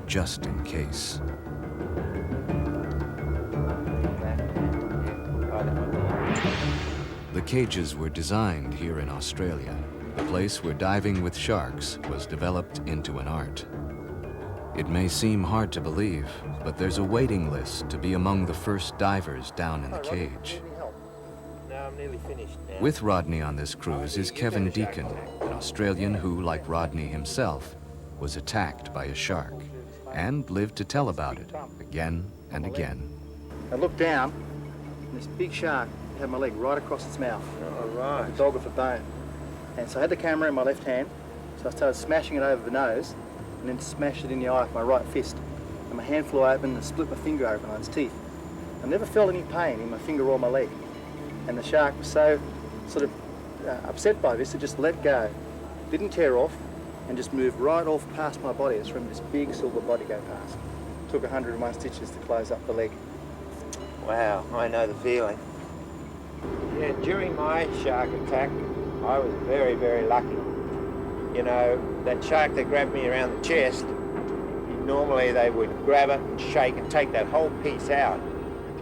just in case. The cages were designed here in Australia, the place where diving with sharks was developed into an art. It may seem hard to believe, but there's a waiting list to be among the first divers down in the cage. Now I'm nearly finished. With Rodney on this cruise is Kevin Deacon, an Australian who, like Rodney himself, was attacked by a shark and lived to tell about it again and again. I looked down, and this big shark had my leg right across its mouth. Oh, right. Like a dog with a bone. And so I had the camera in my left hand, so I started smashing it over the nose, and then smashed it in the eye with my right fist. And my hand flew open and split my finger open on its teeth. I never felt any pain in my finger or my leg. And the shark was so sort of upset by this, it just let go, didn't tear off, and just moved right off past my body. It's from this big silver body go past. Took 101 stitches to close up the leg. Wow, I know the feeling. Yeah, during my shark attack, I was very, very lucky. You know, that shark that grabbed me around the chest, normally they would grab it and shake and take that whole piece out.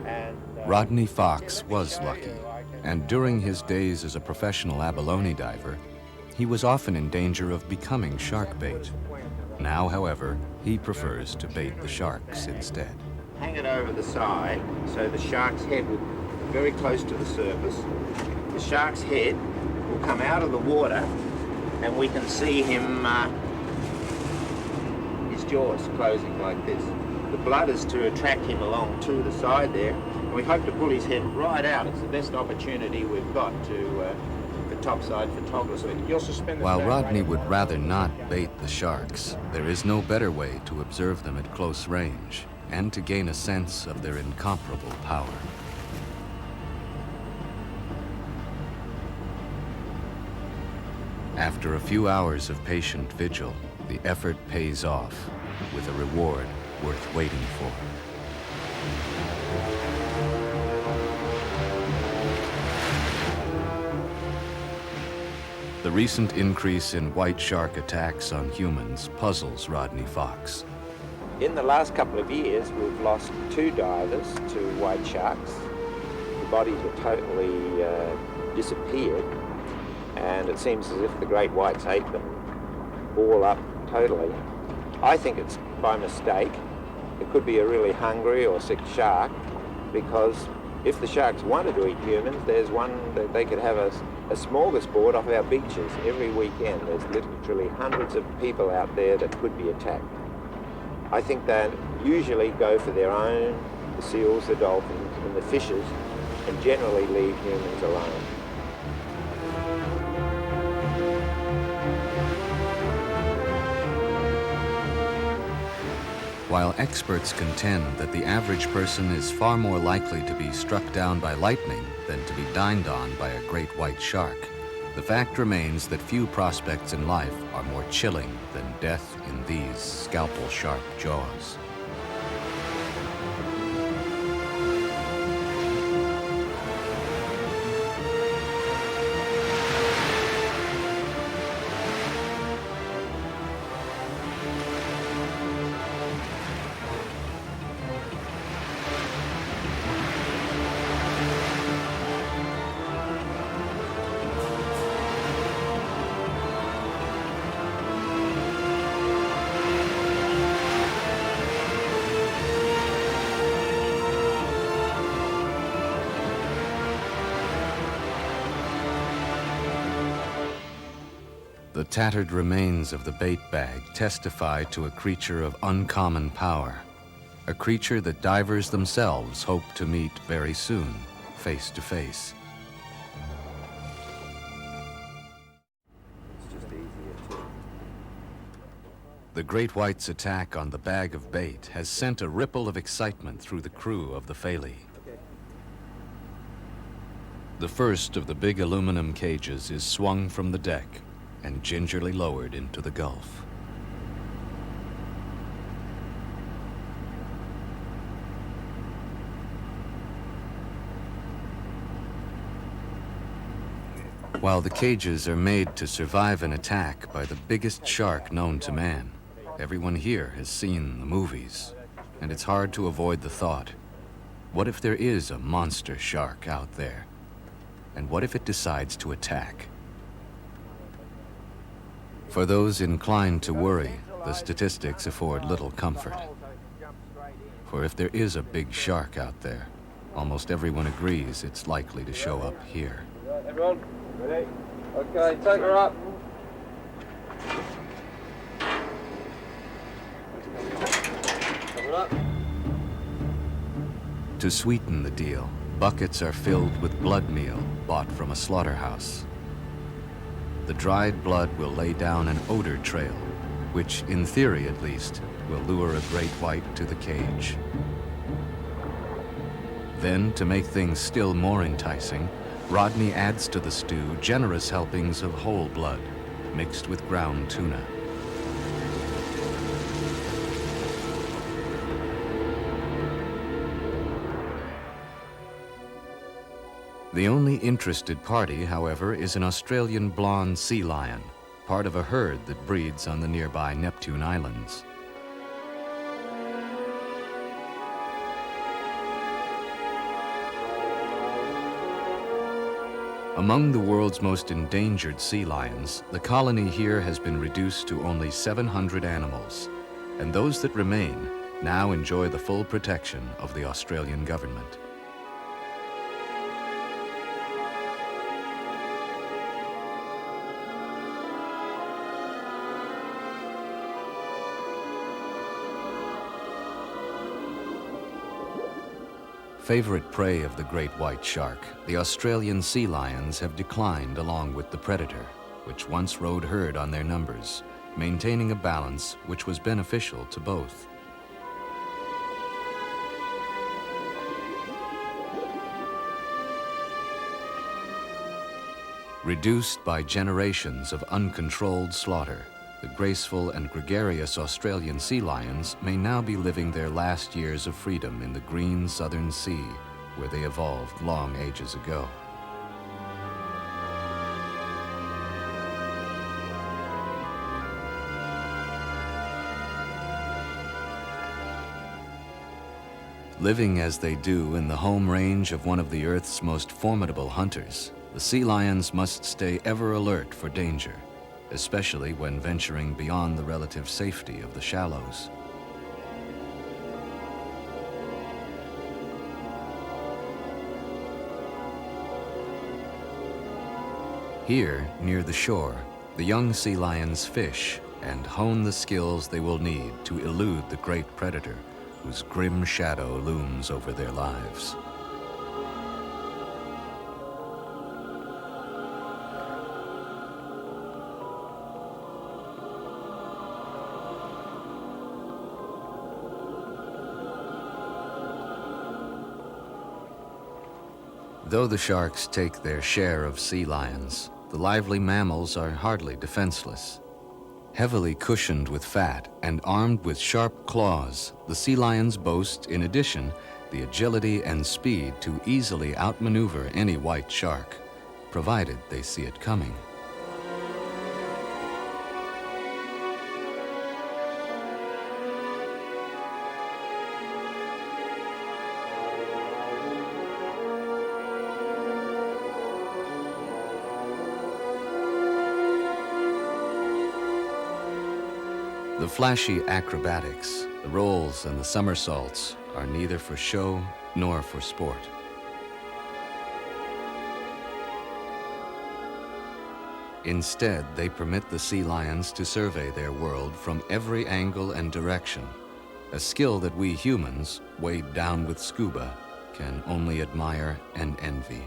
And Rodney Fox was lucky, and during his days as a professional abalone diver, he was often in danger of becoming shark bait. Now, however, he prefers to bait the sharks instead. Hang it over the side so the shark's head will be very close to the surface. The shark's head will come out of the water and we can see him, his jaws closing like this. The blood is to attract him along to the side there, and we hope to pull his head right out. It's the best opportunity we've got to for topside photography. You'll suspend the While stone Rodney right would rather not bait the sharks, there is no better way to observe them at close range and to gain a sense of their incomparable power. After a few hours of patient vigil, the effort pays off with a reward worth waiting for. The recent increase in white shark attacks on humans puzzles Rodney Fox. In the last couple of years, we've lost 2 divers to white sharks. The bodies were totally disappeared, and it seems as if the great whites ate them all up totally. I think it's by mistake. It could be a really hungry or sick shark, because If the sharks wanted to eat humans, there's one that they could have a smorgasbord off our beaches every weekend. There's literally hundreds of people out there that could be attacked. I think they usually go for their own, the seals, the dolphins, and the fishes, and generally leave humans alone. While experts contend that the average person is far more likely to be struck down by lightning than to be dined on by a great white shark, the fact remains that few prospects in life are more chilling than death in these scalpel-sharp jaws. The tattered remains of the bait bag testify to a creature of uncommon power, a creature that divers themselves hope to meet very soon, face to face. The great white's attack on the bag of bait has sent a ripple of excitement through the crew of the Phaley. The first of the big aluminum cages is swung from the deck and gingerly lowered into the Gulf. While the cages are made to survive an attack by the biggest shark known to man, everyone here has seen the movies, and it's hard to avoid the thought, what if there is a monster shark out there? And what if it decides to attack? For those inclined to worry, the statistics afford little comfort. For if there is a big shark out there, almost everyone agrees it's likely to show up here. Everyone, ready? Okay, take her up. Coming up. To sweeten the deal, buckets are filled with blood meal bought from a slaughterhouse. The dried blood will lay down an odor trail, which, in theory at least, will lure a great white to the cage. Then, to make things still more enticing, Rodney adds to the stew generous helpings of whole blood, mixed with ground tuna. The only interested party, however, is an Australian blonde sea lion, part of a herd that breeds on the nearby Neptune Islands. Among the world's most endangered sea lions, the colony here has been reduced to only 700 animals, and those that remain now enjoy the full protection of the Australian government. Favorite prey of the great white shark, the Australian sea lions have declined along with the predator, which once rode herd on their numbers, maintaining a balance which was beneficial to both. Reduced by generations of uncontrolled slaughter, the graceful and gregarious Australian sea lions may now be living their last years of freedom in the green southern sea, where they evolved long ages ago. Living as they do in the home range of one of the Earth's most formidable hunters, the sea lions must stay ever alert for danger, especially when venturing beyond the relative safety of the shallows. Here, near the shore, the young sea lions fish and hone the skills they will need to elude the great predator whose grim shadow looms over their lives. Though the sharks take their share of sea lions, the lively mammals are hardly defenseless. Heavily cushioned with fat and armed with sharp claws, the sea lions boast, in addition, the agility and speed to easily outmaneuver any white shark, provided they see it coming. The flashy acrobatics, the rolls and the somersaults are neither for show nor for sport. Instead, they permit the sea lions to survey their world from every angle and direction, a skill that we humans, weighed down with scuba, can only admire and envy.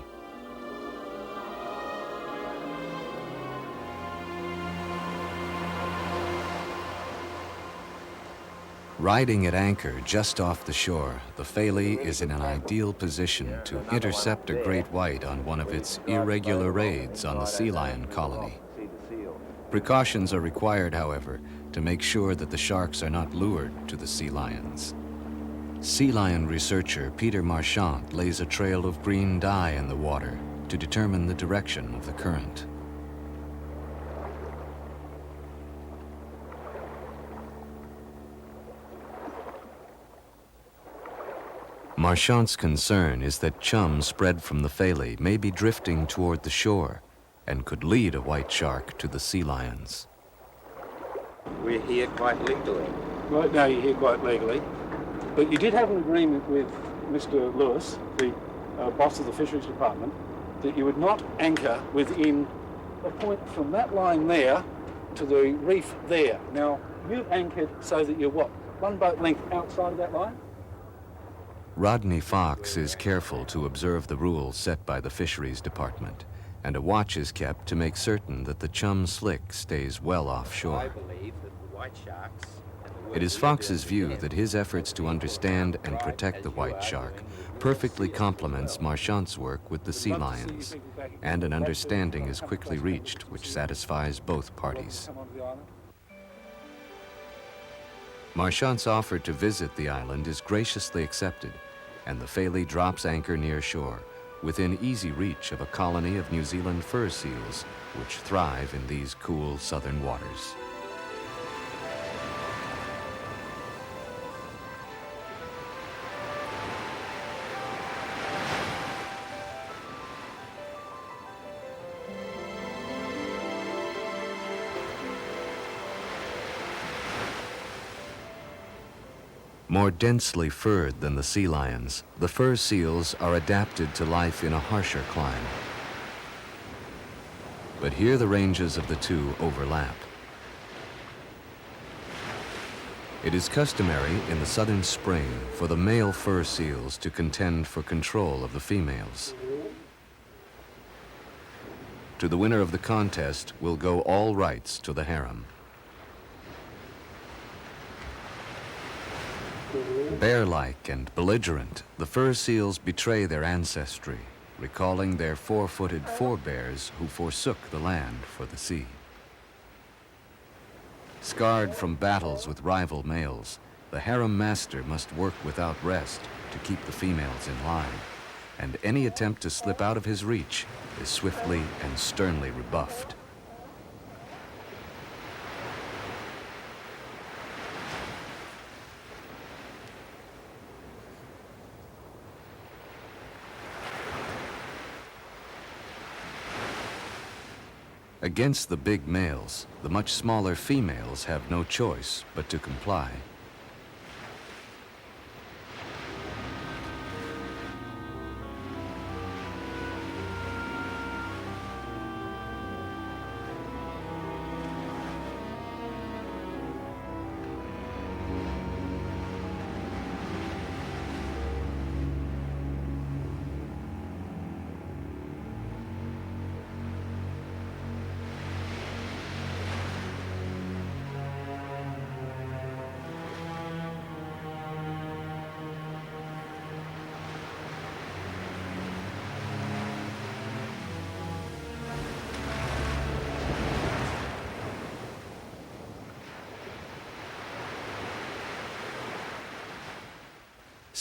Riding at anchor just off the shore, the Phaley is in an ideal position to intercept a great white on one of its irregular raids on the sea lion colony. Precautions are required, however, to make sure that the sharks are not lured to the sea lions. Sea lion researcher Peter Marchant lays a trail of green dye in the water to determine the direction of the current. Marchant's concern is that chum spread from the Phaley may be drifting toward the shore and could lead a white shark to the sea lions. We're here quite legally. Right now you're here quite legally, but you did have an agreement with Mr. Lewis, the boss of the Fisheries Department, that you would not anchor within a point from that line there to the reef there. Now, you've anchored so that you're what, one boat length outside of that line? Rodney Fox is careful to observe the rules set by the Fisheries Department, and a watch is kept to make certain that the chum slick stays well offshore. I believe that the white sharks... It is Fox's view that his efforts to understand and protect the white shark perfectly complements Marchant's work with the sea lions, and an understanding is quickly reached which satisfies both parties. Marchant's offer to visit the island is graciously accepted, and the Phaley drops anchor near shore, within easy reach of a colony of New Zealand fur seals, which thrive in these cool southern waters. More densely furred than the sea lions, the fur seals are adapted to life in a harsher climate. But here the ranges of the two overlap. It is customary in the southern spring for the male fur seals to contend for control of the females. To the winner of the contest will go all rights to the harem. Bear-like and belligerent, the fur seals betray their ancestry, recalling their four-footed forebears who forsook the land for the sea. Scarred from battles with rival males, the harem master must work without rest to keep the females in line, and any attempt to slip out of his reach is swiftly and sternly rebuffed. Against the big males, the much smaller females have no choice but to comply.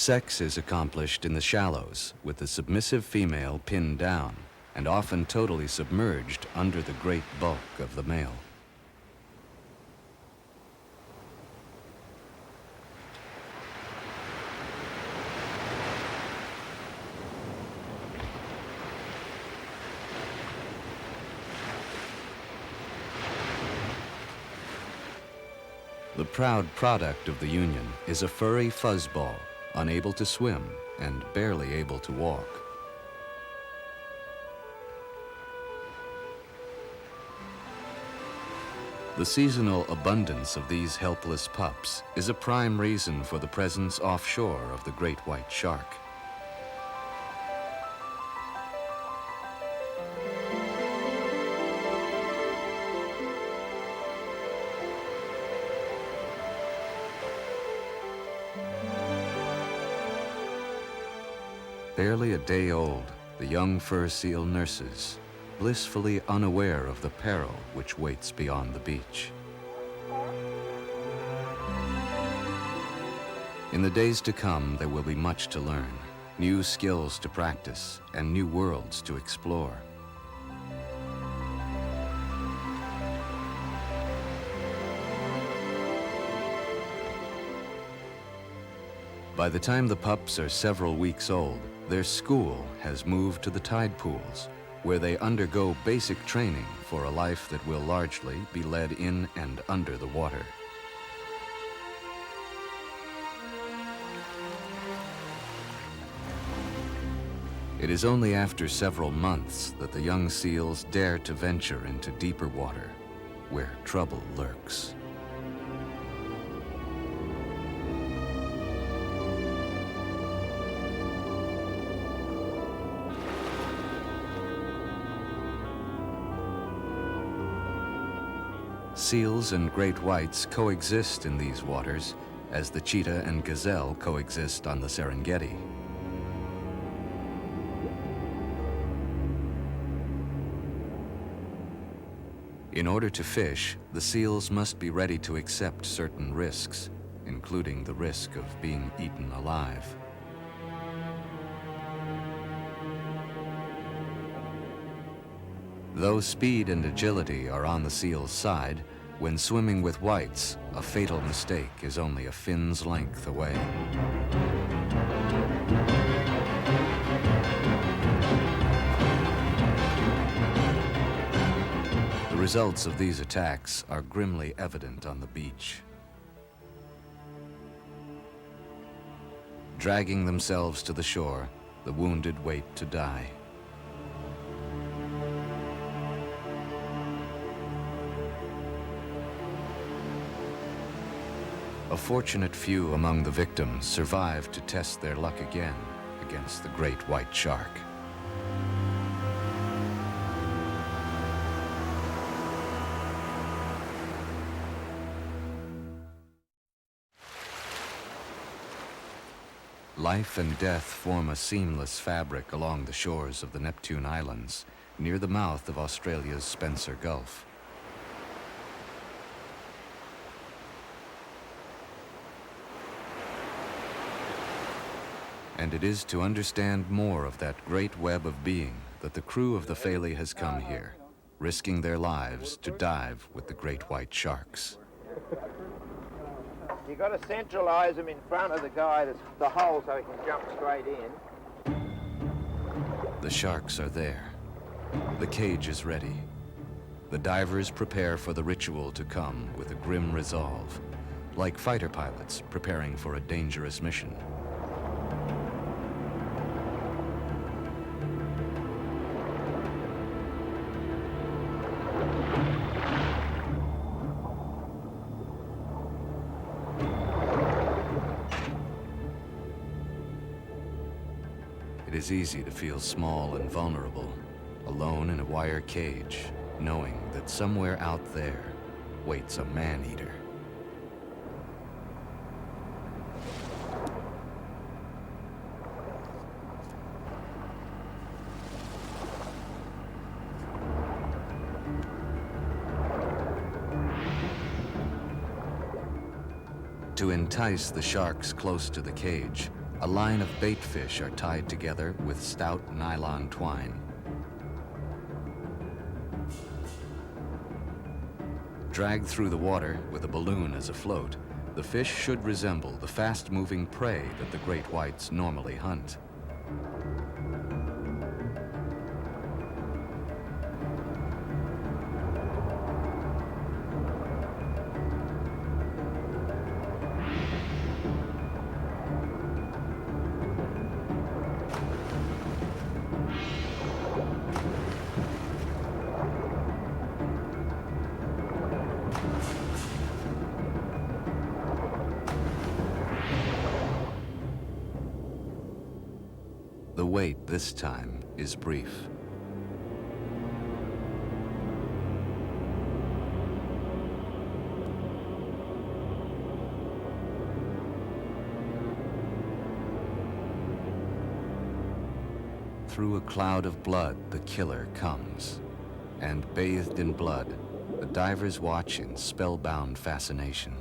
Sex is accomplished in the shallows, with the submissive female pinned down and often totally submerged under the great bulk of the male. The proud product of the union is a furry fuzzball, unable to swim and barely able to walk. The seasonal abundance of these helpless pups is a prime reason for the presence offshore of the great white shark. Barely a day old, the young fur seal nurses, blissfully unaware of the peril which waits beyond the beach. In the days to come, there will be much to learn, new skills to practice, and new worlds to explore. By the time the pups are several weeks old, their school has moved to the tide pools, where they undergo basic training for a life that will largely be led in and under the water. It is only after several months that the young seals dare to venture into deeper water, where trouble lurks. Seals and great whites coexist in these waters, as the cheetah and gazelle coexist on the Serengeti. In order to fish, the seals must be ready to accept certain risks, including the risk of being eaten alive. Though speed and agility are on the seal's side, when swimming with whites, a fatal mistake is only a fin's length away. The results of these attacks are grimly evident on the beach. Dragging themselves to the shore, the wounded wait to die. A fortunate few among the victims survived to test their luck again against the great white shark. Life and death form a seamless fabric along the shores of the Neptune Islands, near the mouth of Australia's Spencer Gulf. And it is to understand more of that great web of being that the crew of the Phaley has come here, risking their lives to dive with the great white sharks. You've got to centralise them in front of the guy, the hole, so he can jump straight in. The sharks are there. The cage is ready. The divers prepare for the ritual to come with a grim resolve, like fighter pilots preparing for a dangerous mission. It is easy to feel small and vulnerable, alone in a wire cage, knowing that somewhere out there waits a man-eater. To entice the sharks close to the cage, a line of bait fish are tied together with stout nylon twine. Dragged through the water with a balloon as a float, the fish should resemble the fast-moving prey that the great whites normally hunt. The wait this time is brief. Through a cloud of blood, the killer comes. And bathed in blood, the divers watch in spellbound fascination.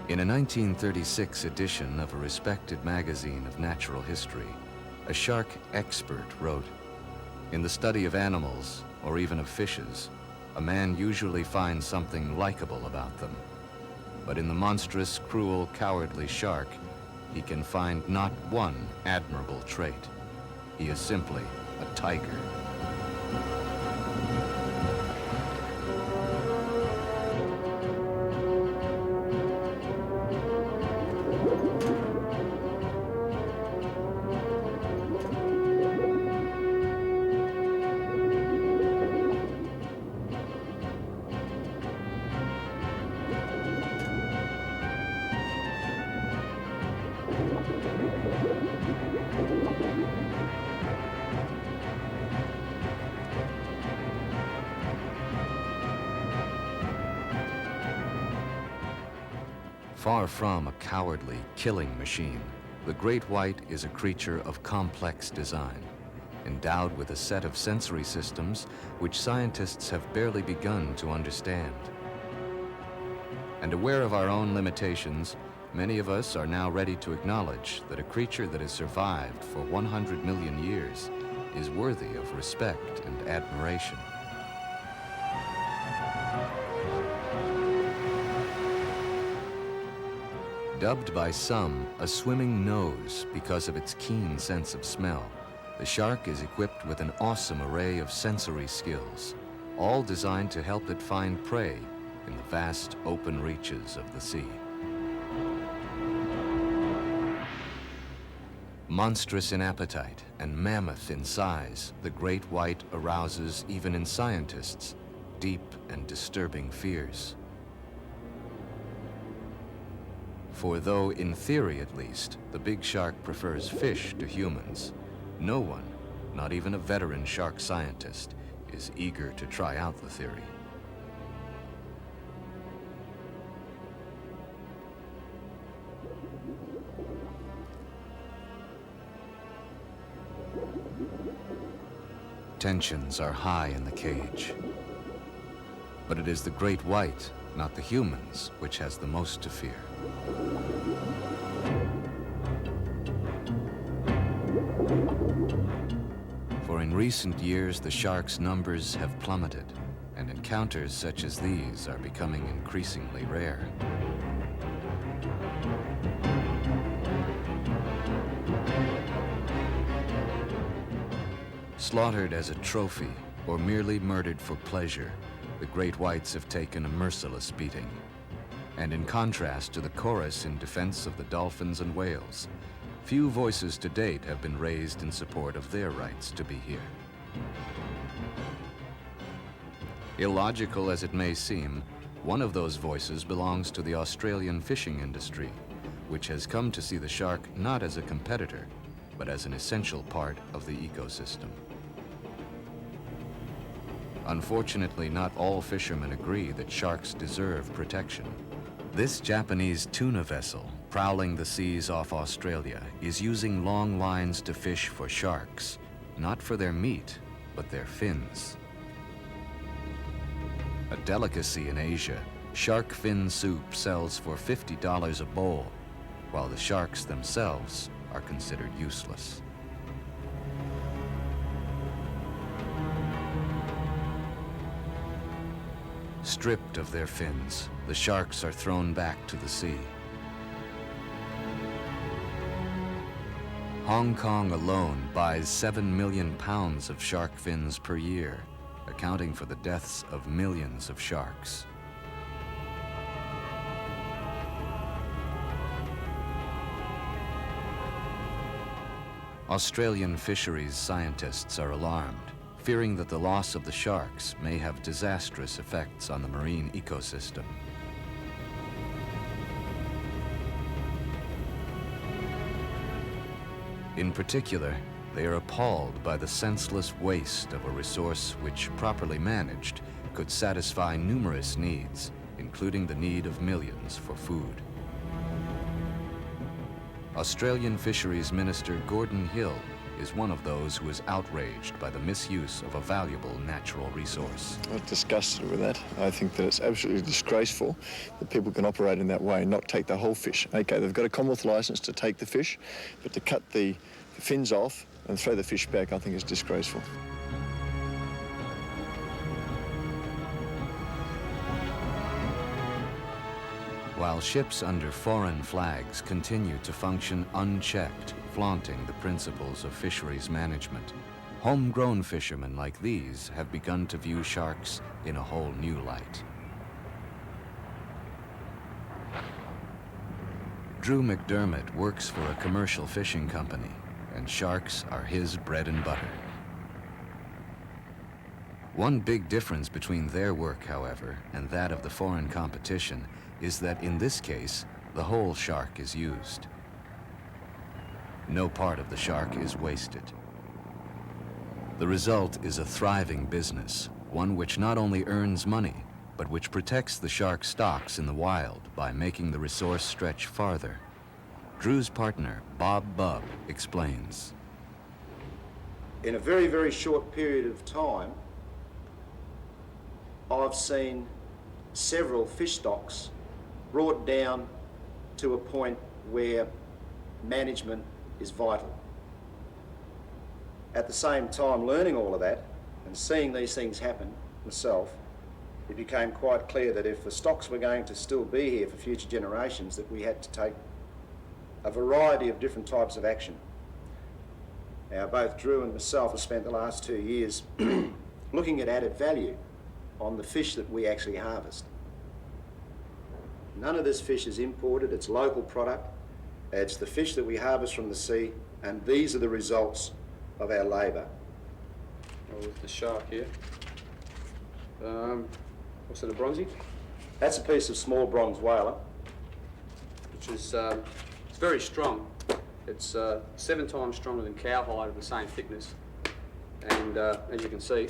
In a 1936 edition of a respected magazine of natural history, a shark expert wrote, "In the study of animals, or even of fishes, a man usually finds something likable about them. But in the monstrous, cruel, cowardly shark, he can find not one admirable trait. He is simply a tiger." Far from a cowardly, killing machine, the great white is a creature of complex design, endowed with a set of sensory systems which scientists have barely begun to understand. And aware of our own limitations, many of us are now ready to acknowledge that a creature that has survived for 100 million years is worthy of respect and admiration. Dubbed by some a swimming nose because of its keen sense of smell, the shark is equipped with an awesome array of sensory skills, all designed to help it find prey in the vast open reaches of the sea. Monstrous in appetite and mammoth in size, the great white arouses, even in scientists, deep and disturbing fears. For though, in theory at least, the big shark prefers fish to humans, no one, not even a veteran shark scientist, is eager to try out the theory. Tensions are high in the cage. But it is the great white, not the humans, which has the most to fear. For in recent years, the shark's numbers have plummeted, and encounters such as these are becoming increasingly rare. Slaughtered as a trophy, or merely murdered for pleasure, the great whites have taken a merciless beating. And in contrast to the chorus in defense of the dolphins and whales, few voices to date have been raised in support of their rights to be here. Illogical as it may seem, one of those voices belongs to the Australian fishing industry, which has come to see the shark not as a competitor, but as an essential part of the ecosystem. Unfortunately, not all fishermen agree that sharks deserve protection. This Japanese tuna vessel, prowling the seas off Australia, is using long lines to fish for sharks, not for their meat, but their fins. A delicacy in Asia, shark fin soup sells for $50 a bowl, while the sharks themselves are considered useless. Stripped of their fins, the sharks are thrown back to the sea. Hong Kong alone buys 7 million pounds of shark fins per year, accounting for the deaths of millions of sharks. Australian fisheries scientists are alarmed, fearing that the loss of the sharks may have disastrous effects on the marine ecosystem. In particular, they are appalled by the senseless waste of a resource which, properly managed, could satisfy numerous needs, including the need of millions for food. Australian Fisheries Minister Gordon Hill is one of those who is outraged by the misuse of a valuable natural resource. I'm disgusted with that. I think that it's absolutely disgraceful that people can operate in that way and not take the whole fish. Okay, they've got a Commonwealth licence to take the fish, but to cut the fins off and throw the fish back, I think is disgraceful. While ships under foreign flags continue to function unchecked, flaunting the principles of fisheries management, homegrown fishermen like these have begun to view sharks in a whole new light. Drew McDermott works for a commercial fishing company, and sharks are his bread and butter. One big difference between their work, however, and that of the foreign competition is that in this case, the whole shark is used. No part of the shark is wasted. The result is a thriving business, one which not only earns money, but which protects the shark stocks in the wild by making the resource stretch farther. Drew's partner, Bob Bubb, explains. In a very, very short period of time, I've seen several fish stocks brought down to a point where management is vital. At the same time, learning all of that and seeing these things happen myself, it became quite clear that if the stocks were going to still be here for future generations, that we had to take a variety of different types of action. Now, both Drew and myself have spent the last 2 years looking at added value on the fish that we actually harvest. None of this fish is imported, it's local product. It's the fish that we harvest from the sea, and these are the results of our labour. Well, with the shark here, what's it, a bronzy? That's a piece of small bronze whaler. Which is, it's very strong. It's 7 times stronger than cowhide of the same thickness. And as you can see,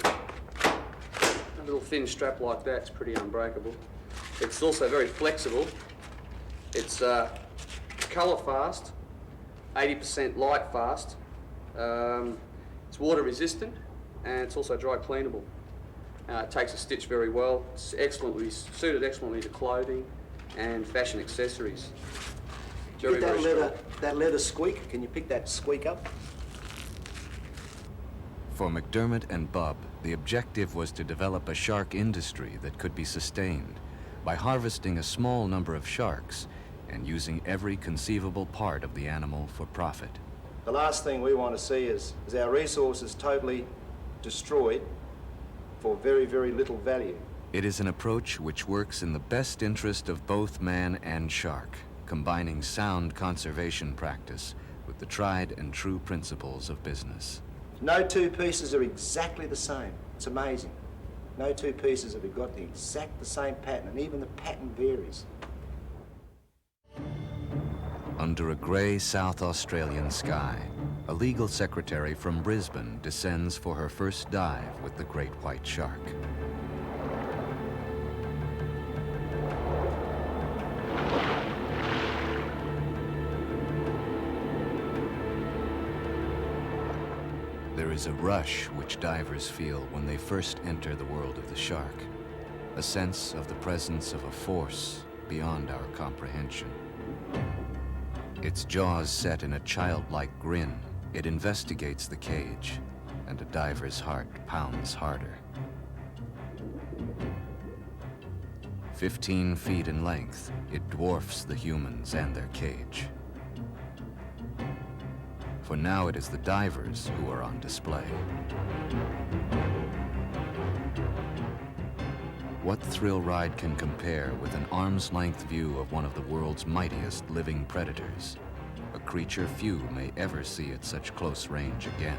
a little thin strap like that's pretty unbreakable. It's also very flexible. It's colour fast, 80% light fast. It's water resistant, and it's also dry cleanable. It takes a stitch very well. It's suited excellently to clothing and fashion accessories. Very, Get very strong. that leather squeak. Can you pick that squeak up? For McDermott and Bubb, the objective was to develop a shark industry that could be sustained by harvesting a small number of sharks and using every conceivable part of the animal for profit. The last thing we want to see is our resources totally destroyed for very, very little value. It is an approach which works in the best interest of both man and shark, combining sound conservation practice with the tried and true principles of business. No two pieces are exactly the same. It's amazing. No two pieces have got the same pattern, and even the pattern varies. Under a grey South Australian sky, a legal secretary from Brisbane descends for her first dive with the great white shark. is a rush which divers feel when they first enter the world of the shark, a sense of the presence of a force beyond our comprehension. Its jaws set in a childlike grin, it investigates the cage, and a diver's heart pounds harder. 15 feet in length, it dwarfs the humans and their cage. For now it is the divers who are on display. What thrill ride can compare with an arm's-length view of one of the world's mightiest living predators, a creature few may ever see at such close range again?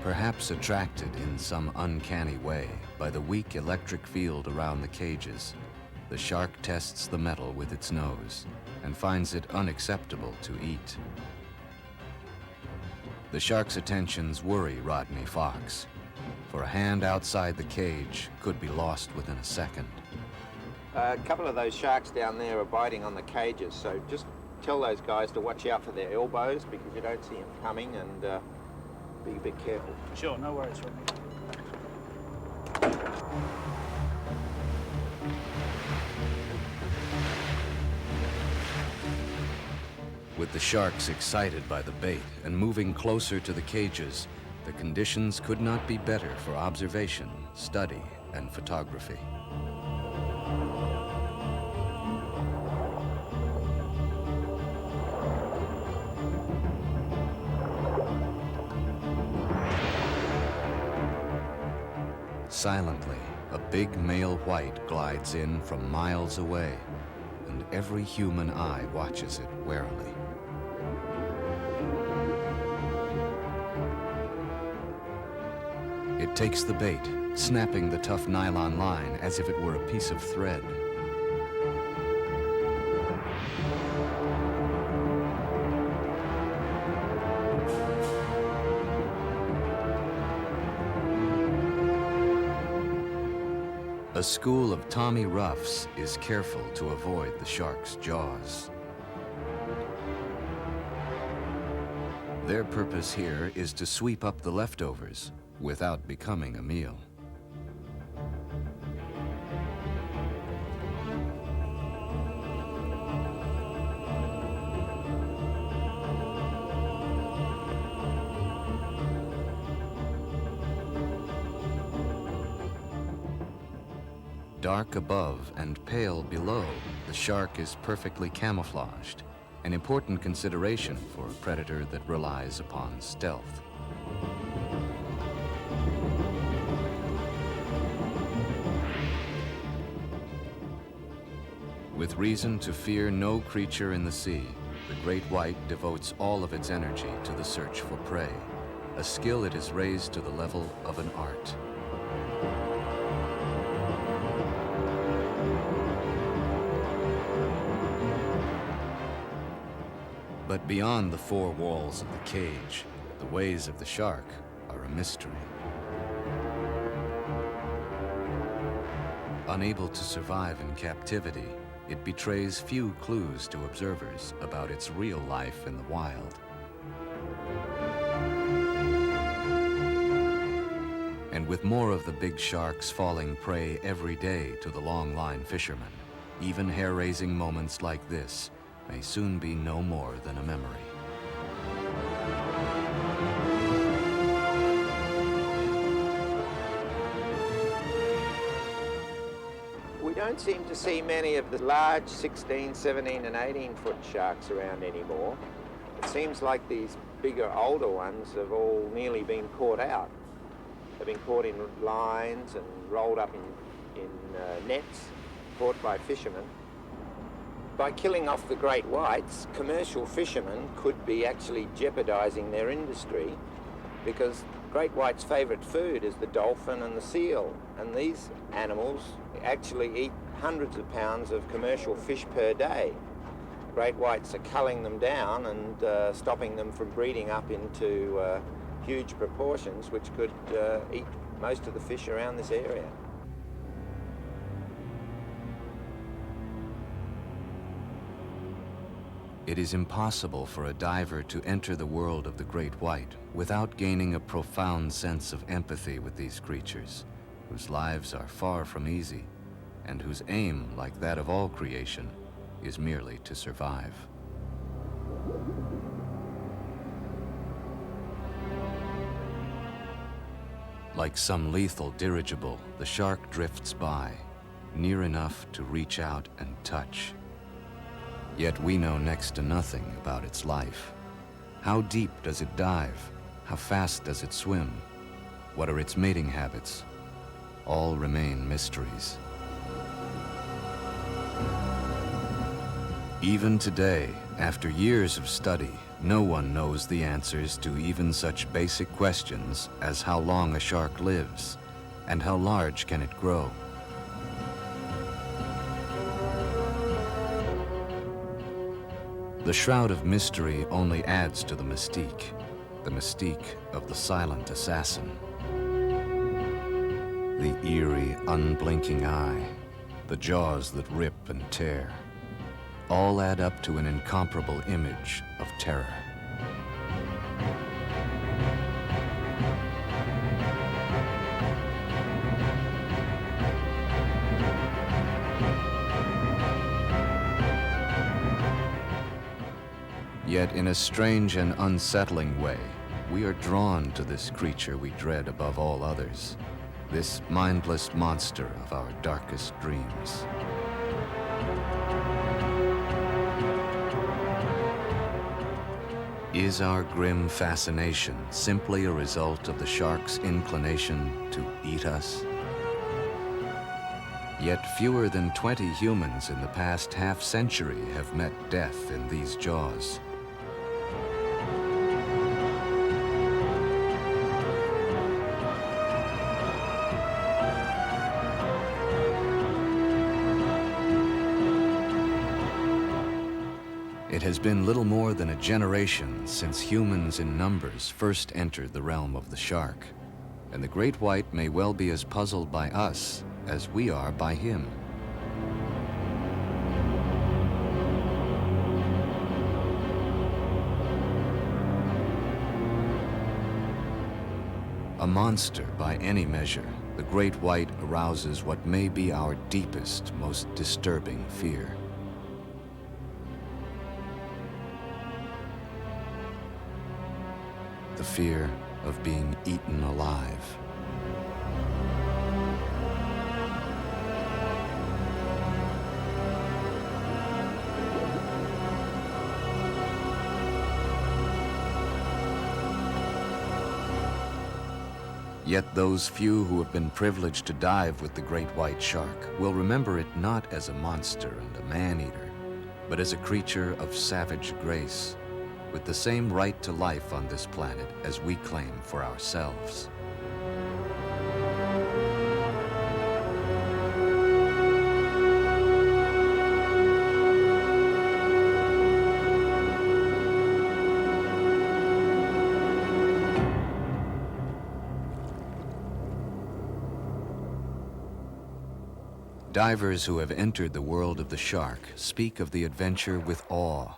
Perhaps attracted in some uncanny way by the weak electric field around the cages, the shark tests the metal with its nose and finds it unacceptable to eat. The shark's attentions worry Rodney Fox, for a hand outside the cage could be lost within a second. A couple of those sharks down there are biting on the cages, so just tell those guys to watch out for their elbows because you don't see them coming, and be a bit careful. Sure, no worries, Rodney. With the sharks excited by the bait and moving closer to the cages, the conditions could not be better for observation, study, and photography. Silently, a big male white glides in from miles away, and every human eye watches it warily. It takes the bait, snapping the tough nylon line as if it were a piece of thread. A school of Tommy roughs is careful to avoid the shark's jaws. Their purpose here is to sweep up the leftovers without becoming a meal. Dark above and pale below, the shark is perfectly camouflaged, an important consideration for a predator that relies upon stealth. With reason to fear no creature in the sea, the great white devotes all of its energy to the search for prey, a skill it has raised to the level of an art. But beyond the four walls of the cage, the ways of the shark are a mystery. Unable to survive in captivity, it betrays few clues to observers about its real life in the wild. And with more of the big sharks falling prey every day to the long-line fishermen, even hair-raising moments like this may soon be no more than a memory. We don't seem to see many of the large 16, 17 and 18-foot sharks around anymore. It seems like these bigger, older ones have all nearly been caught out. They've been caught in lines and rolled up in nets, caught by fishermen. By killing off the great whites, commercial fishermen could be actually jeopardizing their industry because great white's favorite food is the dolphin and the seal, and these animals actually eat hundreds of pounds of commercial fish per day. Great whites are culling them down and stopping them from breeding up into huge proportions, which could eat most of the fish around this area. It is impossible for a diver to enter the world of the great white without gaining a profound sense of empathy with these creatures, whose lives are far from easy, and whose aim, like that of all creation, is merely to survive. Like some lethal dirigible, the shark drifts by, near enough to reach out and touch. Yet we know next to nothing about its life. How deep does it dive? How fast does it swim? What are its mating habits? All remain mysteries. Even today, after years of study, no one knows the answers to even such basic questions as how long a shark lives and how large can it grow. The shroud of mystery only adds to the mystique of the silent assassin. The eerie, unblinking eye, the jaws that rip and tear, all add up to an incomparable image of terror. Yet in a strange and unsettling way, we are drawn to this creature we dread above all others, this mindless monster of our darkest dreams. Is our grim fascination simply a result of the shark's inclination to eat us? Yet fewer than 20 humans in the past half-century have met death in these jaws. It has been little more than a generation since humans in numbers first entered the realm of the shark, and the great white may well be as puzzled by us as we are by him. A monster by any measure, the great white arouses what may be our deepest, most disturbing fear. The fear of being eaten alive. Yet those few who have been privileged to dive with the great white shark will remember it not as a monster and a man-eater, but as a creature of savage grace, with the same right to life on this planet as we claim for ourselves. Divers who have entered the world of the shark speak of the adventure with awe.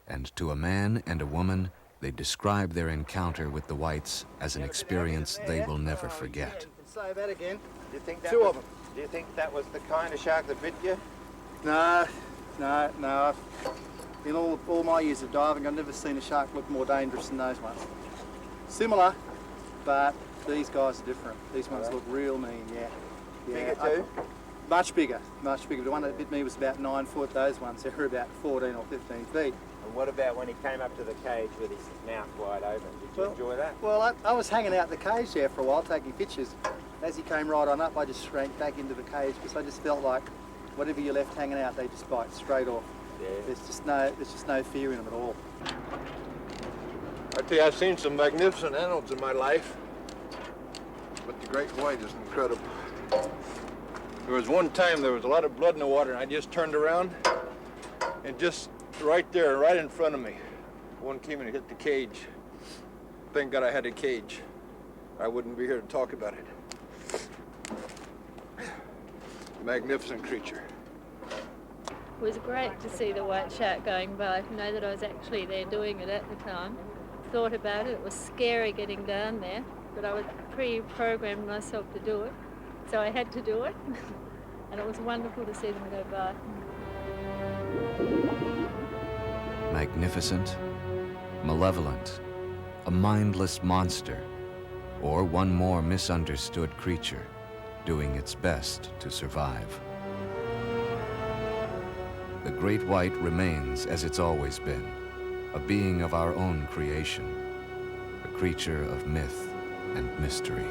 And to a man and a woman, they describe their encounter with the whites as an experience they will never forget. Say that again. Do you think that Two was, of them. Do you think that was the kind of shark that bit you? No. In all my years of diving, I've never seen a shark look more dangerous than those ones. Similar, but these guys are different. These ones look real mean, yeah. Bigger too? Much bigger. The one that bit me was about 9 foot. Those ones, they were about 14 or 15 feet. And what about when he came up to the cage with his mouth wide open? Did you enjoy that? Well, I was hanging out the cage there for a while, taking pictures. As he came right on up, I just shrank back into the cage because I just felt like whatever you left hanging out, they just bite straight off. Yeah. There's just no fear in them at all. I tell you, I've seen some magnificent animals in my life, but the great white is incredible. There was one time there was a lot of blood in the water, and I just turned around, and just right there, right in front of me, one came and hit the cage. Thank God I had a cage. I wouldn't be here to talk about it. Magnificent creature. It was great to see the white shark going by, to know that I was actually there doing it at the time. Thought about it, it was scary getting down there, but I was pre-programmed myself to do it, so I had to do it, and it was wonderful to see them go by. Magnificent, malevolent, a mindless monster, or one more misunderstood creature doing its best to survive. The great white remains as it's always been, a being of our own creation, a creature of myth and mystery.